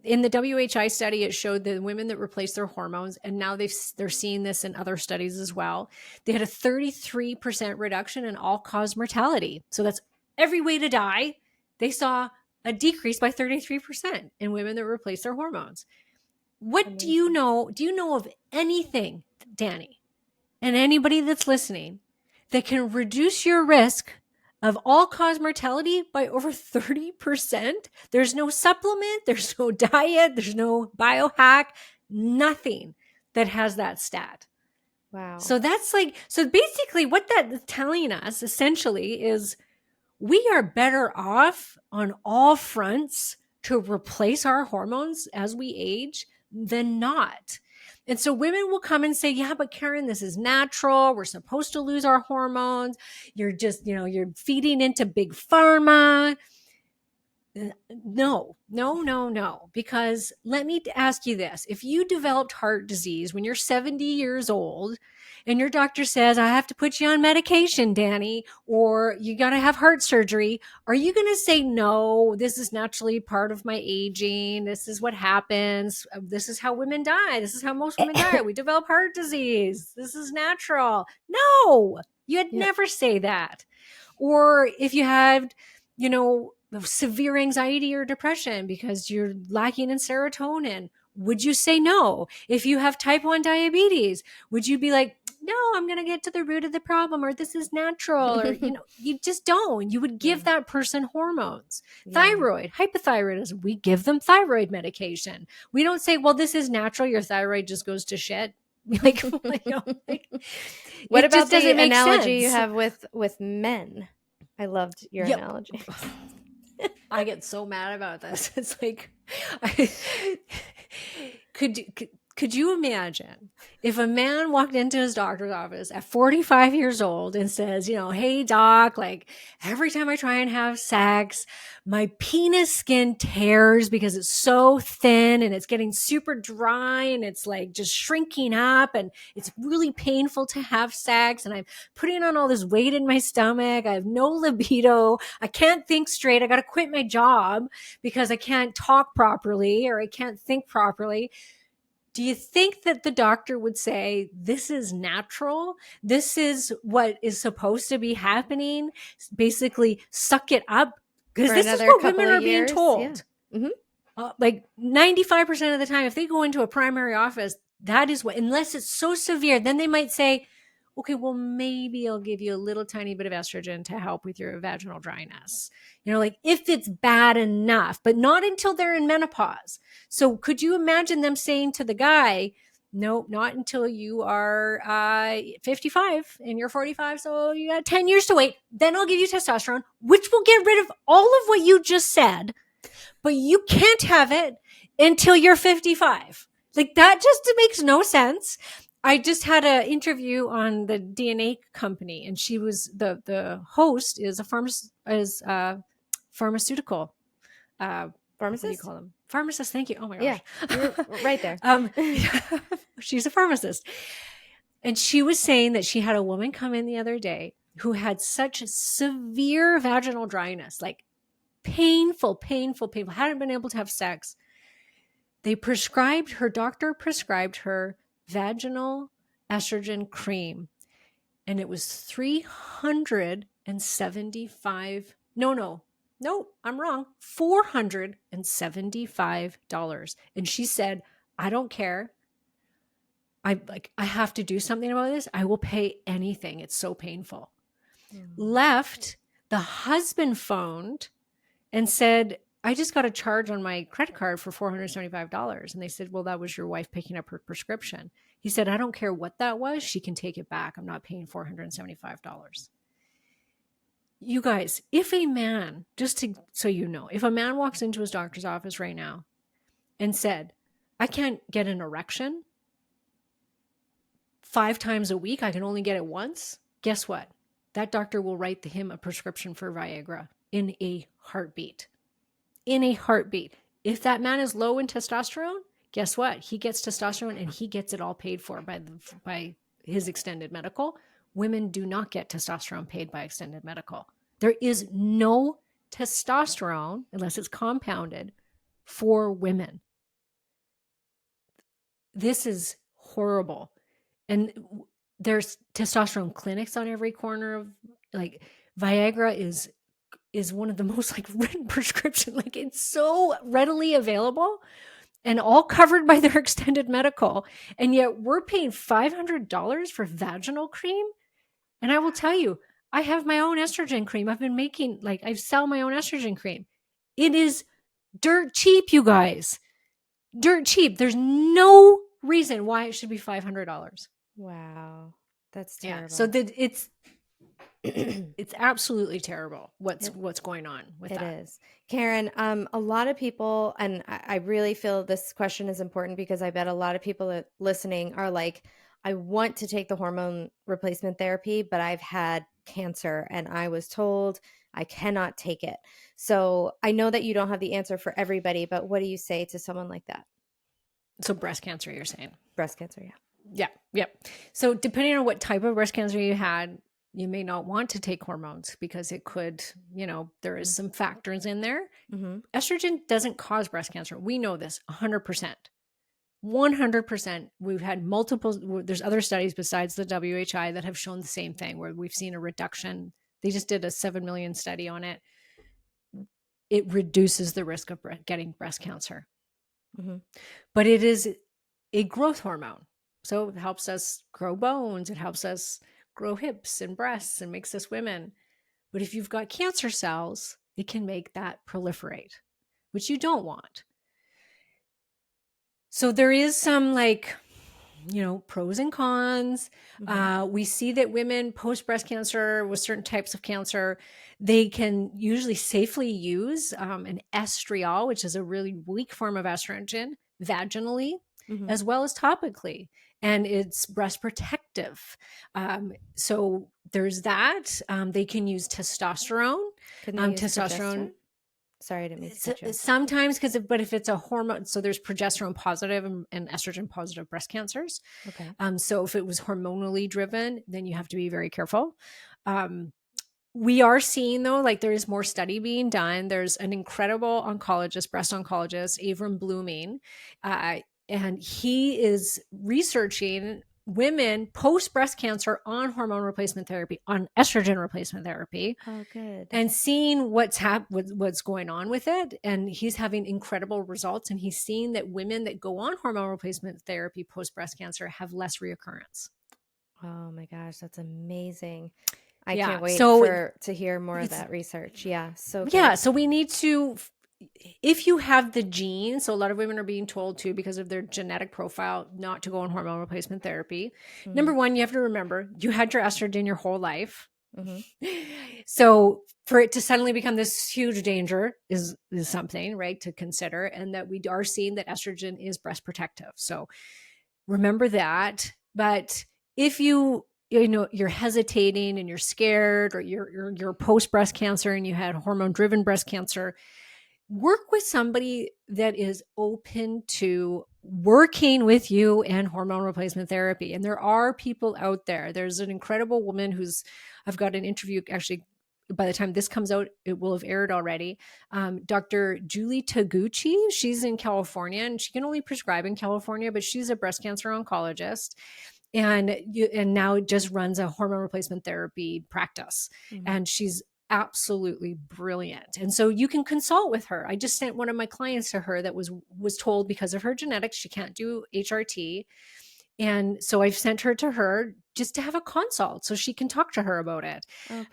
in the WHI study, it showed that women that replaced their hormones, and now they're seeing this in other studies as well, they had a 33% reduction in all-cause mortality. So that's every way to die. They saw a decrease by 33% in women that replaced their hormones. What do you know? Do you know of anything, Danny, and anybody that's listening, that can reduce your risk of all-cause mortality by over 30%. There's no supplement, there's no diet, there's no biohack, nothing that has that stat.
Wow.
So that's like, so basically what that is telling us essentially is we are better off on all fronts to replace our hormones as we age than not. And so women will come and say, yeah, but Karen, this is natural. We're supposed to lose our hormones. You're just, you're feeding into big pharma. No. Because let me ask you this. If you developed heart disease when you're 70 years old and your doctor says, I have to put you on medication, Danny, or you got to have heart surgery, are you going to say, no, this is naturally part of my aging. This is what happens. This is how women die. This is how most women die. We develop heart disease. This is natural. No, you'd never say that. Or if you had, severe anxiety or depression because you're lacking in serotonin, would you say no? If you have type 1 diabetes, would you be like, no, I'm going to get to the root of the problem, or this is natural, or, you just don't. You would give that person hormones. Thyroid, hypothyroidism, we give them thyroid medication. We don't say, well, this is natural. Your thyroid just goes to shit. What
about the analogy you have with men? I loved your analogy.
I get so mad about this. It's like, could you imagine if a man walked into his doctor's office at 45 years old and says, hey doc, like every time I try and have sex, my penis skin tears because it's so thin and it's getting super dry and it's like just shrinking up and it's really painful to have sex and I'm putting on all this weight in my stomach. I have no libido. I can't think straight. I got to quit my job because I can't talk properly or I can't think properly. Do you think that the doctor would say, this is natural? This is what is supposed to be happening? Basically, suck it up. Because this is what women are being told. Yeah. Mm-hmm. Like 95% of the time, if they go into a primary office, that is what, unless it's so severe, then they might say, okay, well, maybe I'll give you a little tiny bit of estrogen to help with your vaginal dryness. Like if it's bad enough, but not until they're in menopause. So could you imagine them saying to the guy, nope, not until you are 55 and you're 45. So you got 10 years to wait. Then I'll give you testosterone, which will get rid of all of what you just said, but you can't have it until you're 55. Like that just makes no sense. I just had an interview on the DNA company, and she was the host is a pharmaceutical pharmacist. What do you call them? Pharmacist. Thank you. Oh my gosh,
you're right there.
She's a pharmacist, and she was saying that she had a woman come in the other day who had such severe vaginal dryness, like painful, hadn't been able to have sex. Her doctor prescribed her vaginal estrogen cream, and it was $475. And she said, I don't care. I have to do something about this. I will pay anything. It's so painful. Left. The husband phoned and said, I just got a charge on my credit card for $475. And they said, well, that was your wife picking up her prescription. He said, I don't care what that was. She can take it back. I'm not paying $475. You guys, if a man, if a man walks into his doctor's office right now and said, I can't get an erection 5 times a week, I can only get it once, guess what? That doctor will write him a prescription for Viagra in a heartbeat. If that man is low in testosterone, guess what? He gets testosterone and he gets it all paid for by his extended medical. Women do not get testosterone paid by extended medical. There is no testosterone, unless it's compounded, for women. This is horrible. And there's testosterone clinics on every corner of, like, Viagra is one of the most written prescription. It's so readily available and all covered by their extended medical. And yet we're paying $500 for vaginal cream. And I will tell you, I have my own estrogen cream. I've been making, like, I sell my own estrogen cream. It is dirt cheap, you guys. Dirt cheap. There's no reason why it should be $500.
Wow. That's
Yeah. So
terrible.
that it's absolutely terrible what's going on with
It
that.
is. Karen, a lot of people, and I really feel this question is important because I bet a lot of people listening are like, I want to take the hormone replacement therapy, but I've had cancer and I was told I cannot take it. So I know that you don't have the answer for everybody, but what do you say to someone like that?
So breast cancer, you're saying?
Breast cancer, yeah.
Yeah. Yep. So depending on what type of breast cancer you had, you may not want to take hormones because it could, there is some factors in there.
Mm-hmm.
Estrogen doesn't cause breast cancer. We know this 100%. 100%. We've had there's other studies besides the WHI that have shown the same thing where we've seen a reduction. They just did a 7 million study on it. It reduces the risk of getting breast cancer.
Mm-hmm.
But it is a growth hormone. So it helps us grow bones. It helps us grow hips and breasts and makes us women. But if you've got cancer cells, it can make that proliferate, which you don't want. So there is some pros and cons.
Mm-hmm.
We see that women post breast cancer with certain types of cancer, they can usually safely use an estriol, which is a really weak form of estrogen, vaginally,
Mm-hmm.
as well as topically. And it's breast protective. So there's that. They can use testosterone.
Couldn't they use
Testosterone.
progesterone? Sorry, I didn't mean to cut you off.
Sometimes, but if it's a hormone, so there's progesterone positive and estrogen positive breast cancers.
Okay.
So if it was hormonally driven, then you have to be very careful. We are seeing though, like there is more study being done. There's an incredible oncologist, breast oncologist, Avram Blooming, and he is researching women post breast cancer on hormone replacement therapy, on estrogen replacement therapy.
Oh, good.
And seeing what's going on with it. And he's having incredible results. And he's seeing that women that go on hormone replacement therapy post breast cancer have less reoccurrence.
Oh my gosh, that's amazing. I
Yeah.
can't wait
So
to hear more of that research. Yeah. So good.
yeah. So we need to, if you have the gene, so a lot of women are being told to, because of their genetic profile, not to go on hormone replacement therapy.
Mm-hmm.
Number one, you have to remember you had your estrogen your whole life.
Mm-hmm.
So for it to suddenly become this huge danger is something, right, to consider. And that we are seeing that estrogen is breast protective. So remember that. But if you're hesitating and you're scared, or you're post breast cancer and you had hormone driven breast cancer, work with somebody that is open to working with you and hormone replacement therapy. And there are people out there. There's an incredible woman I've got an interview, actually, by the time this comes out, it will have aired already. Dr. Julie Taguchi, she's in California and she can only prescribe in California, but she's a breast cancer oncologist. And now just runs a hormone replacement therapy practice.
Mm-hmm.
And she's absolutely brilliant. And so you can consult with her. I just sent one of my clients to her that was told because of her genetics, she can't do HRT. And so I've sent her to her just to have a consult so she can talk to her about it.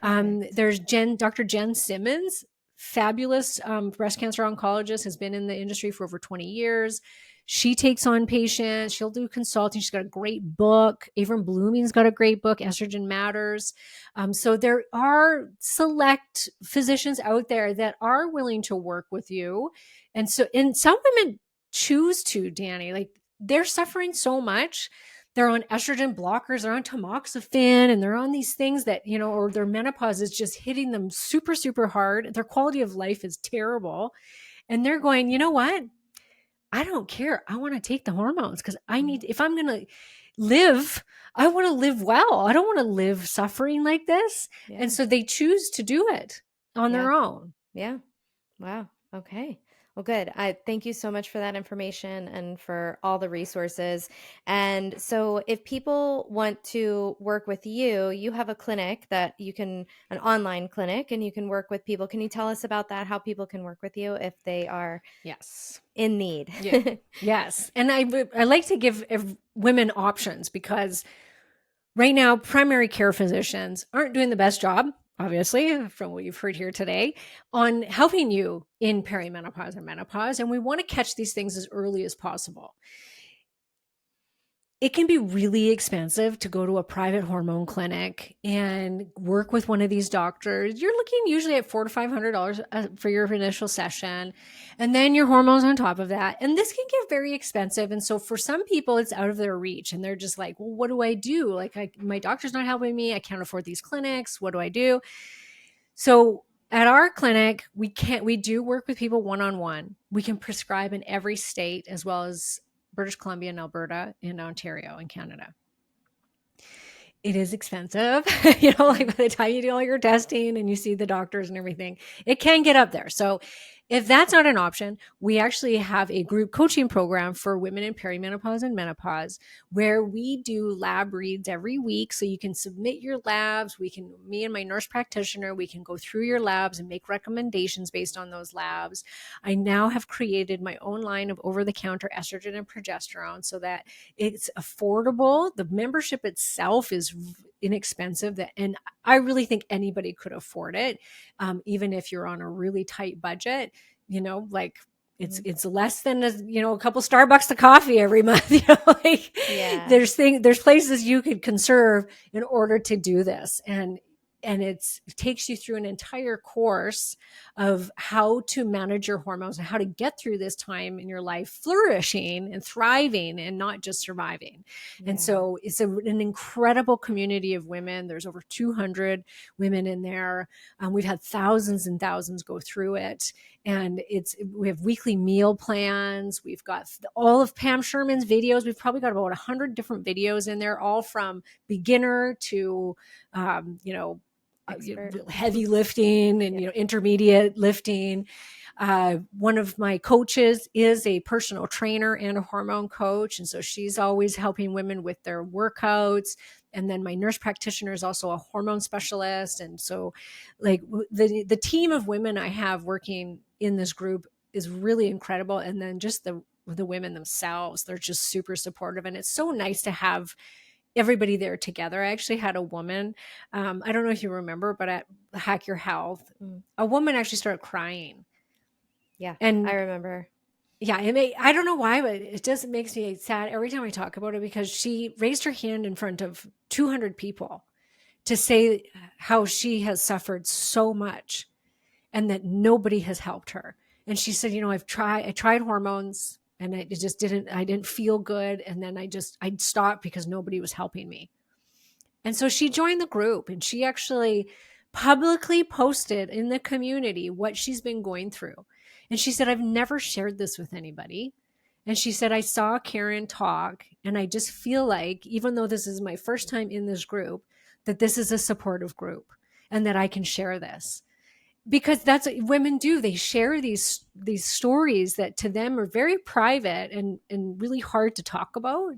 Oh,
there's Dr. Jen Simmons, fabulous breast cancer oncologist, has been in the industry for over 20 years. She takes on patients. She'll do consulting. She's got a great book. Avram Blooming's got a great book, Estrogen Matters. So there are select physicians out there that are willing to work with you. And some women choose to, Danny, like they're suffering so much. They're on estrogen blockers, they're on tamoxifen, and they're on these things that, or their menopause is just hitting them super, super hard. Their quality of life is terrible. And they're going, you know what? I don't care. I want to take the hormones because if I'm going to live, I want to live well. I don't want to live suffering like this. Yeah. And so they choose to do it on their own.
Yeah. Wow. Okay. Well, good. I thank you so much for that information and for all the resources. And so if people want to work with you, you have a clinic an online clinic, and you can work with people. Can you tell us about that? How people can work with you if they are in need?
Yeah. Yes. And I like to give women options because Right now, primary care physicians aren't doing the best job, obviously, from what you've heard here today, on helping you in perimenopause and menopause. And we want to catch these things as early as possible. It can be really expensive to go to a private hormone clinic and work with one of these doctors. You're looking usually at $400 to $500 for your initial session, and then your hormones on top of that. And this can get very expensive. And so for some people, it's out of their reach, and they're just like, "Well, what do I do? Like, my doctor's not helping me. I can't afford these clinics. What do I do?" So at our clinic, we do work with people one-on-one. We can prescribe in every state, as well as British Columbia and Alberta and Ontario in Canada. It is expensive, like by the time you do all your testing and you see the doctors and everything, it can get up there. So if that's not an option, we actually have a group coaching program for women in perimenopause and menopause where we do lab reads every week. So you can submit your labs. Me and my nurse practitioner, we can go through your labs and make recommendations based on those labs. I now have created my own line of over-the-counter estrogen and progesterone so that it's affordable. The membership itself is inexpensive, and I really think anybody could afford it, even if you're on a really tight budget. Like it's less than a couple Starbucks of coffee every month. There's places you could conserve in order to do this, and it takes you through an entire course of how to manage your hormones and how to get through this time in your life flourishing and thriving and not just surviving. Yeah. And so it's an incredible community of women. There's over 200 women in there. We've had thousands and thousands go through it. And we have weekly meal plans. We've got all of Pam Sherman's videos. We've probably got about 100 different videos in there, all from beginner to, heavy lifting and intermediate lifting. One of my coaches is a personal trainer and a hormone coach, and so she's always helping women with their workouts. And then my nurse practitioner is also a hormone specialist, and so like the team of women I have working in this group is really incredible. And then just the women themselves, they're just super supportive, and it's so nice to have everybody there together. I actually had a woman, I don't know if you remember, but at Hack Your Health, a woman actually started crying.
Yeah, and I remember.
Yeah, I don't know why, but it just makes me sad every time I talk about it, because she raised her hand in front of 200 people to say how she has suffered so much and that nobody has helped her. And she said, I tried hormones, and I didn't feel good. And then I'd stopped because nobody was helping me. And so she joined the group, and she actually publicly posted in the community what she's been going through. And she said, I've never shared this with anybody. And she said, I saw Karen talk, and I just feel like, even though this is my first time in this group, that this is a supportive group and that I can share this. Because that's what women do. They share these stories that to them are very private and really hard to talk about.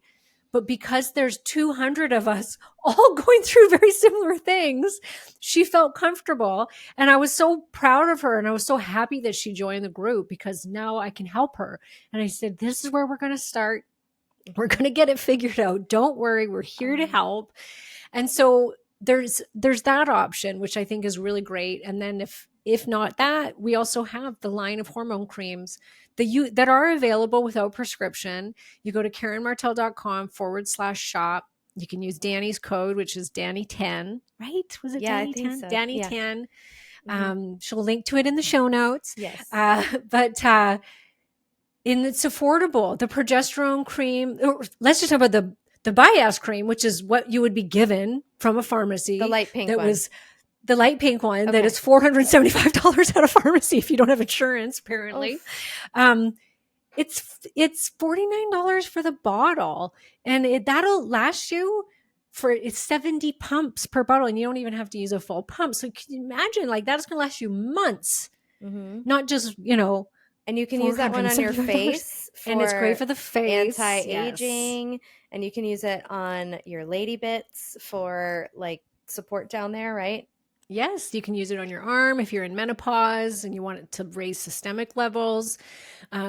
But because there's 200 of us all going through very similar things, she felt comfortable. And I was so proud of her. And I was so happy that she joined the group, because now I can help her. And I said, this is where we're going to start. We're going to get it figured out. Don't worry. We're here to help. And so there's that option, which I think is really great. And then if not that, we also have the line of hormone creams that are available without prescription. You go to KarenMartel.com/shop. You can use Danny's code, which is Danny10, right? Was it Danny 10? So. Danny 10. Mm-hmm. She'll link to it in the show notes.
Yes.
It's affordable. The progesterone cream, let's just talk about the Bias cream, which is what you would be given from a pharmacy.
The light pink one.
The light pink one, okay. That is $475 at a pharmacy if you don't have insurance, apparently. It's $49 for the bottle, and that'll last you it's 70 pumps per bottle, and you don't even have to use a full pump. So can you imagine, like, that's going to last you months, not just,
and you can use that one on your face,
and it's great for the face,
anti-aging, and you can use it on your lady bits for like support down there, right?
Yes, you can use it on your arm if you're in menopause and you want it to raise systemic levels.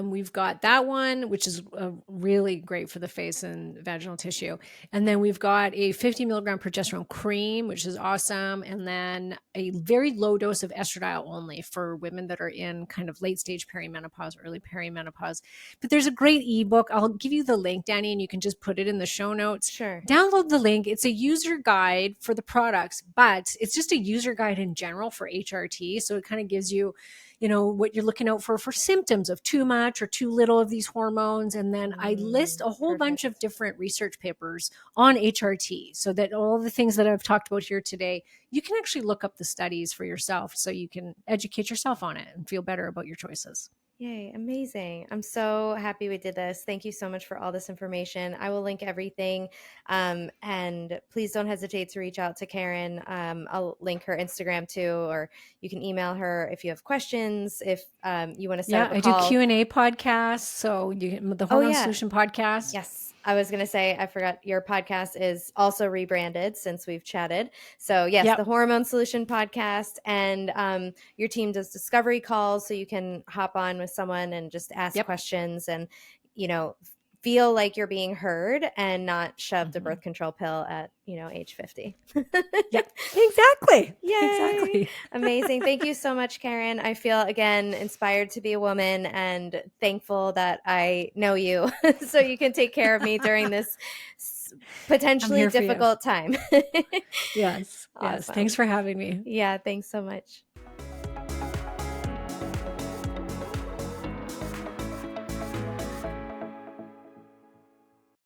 We've got that one, which is really great for the face and vaginal tissue. And then we've got a 50 milligram progesterone cream, which is awesome. And then a very low dose of estradiol only for women that are in kind of late stage perimenopause, early perimenopause. But there's a great ebook. I'll give you the link, Danny, and you can just put it in the show notes.
Sure.
Download the link. It's a user guide for the products, but it's just a user guide in general for HRT. So it kind of gives you, what you're looking out for symptoms of too much or too little of these hormones. And then I list a whole bunch of different research papers on HRT so that all the things that I've talked about here today, you can actually look up the studies for yourself so you can educate yourself on it and feel better about your choices.
Yay, amazing. I'm so happy we did this. Thank you so much for all this information. I will link everything. And please don't hesitate to reach out to Karen. I'll link her Instagram too, or you can email her if you have questions, if you want to set up a call.
I do Q&A podcasts. So the Hormone Solution podcast.
Yes. I was going to say, I forgot your podcast is also rebranded since we've chatted. So yes, the Hormone Solution podcast, and your team does discovery calls so you can hop on with someone and just ask questions and, feel like you're being heard and not shoved a birth control pill at, age 50.
Yeah, exactly.
Yay.
Exactly.
Amazing. Thank you so much, Karen. I feel, again, inspired to be a woman and thankful that I know you so you can take care of me during this potentially difficult time.
Yes. Awesome. Yes. Thanks for having me.
Yeah. Thanks so much.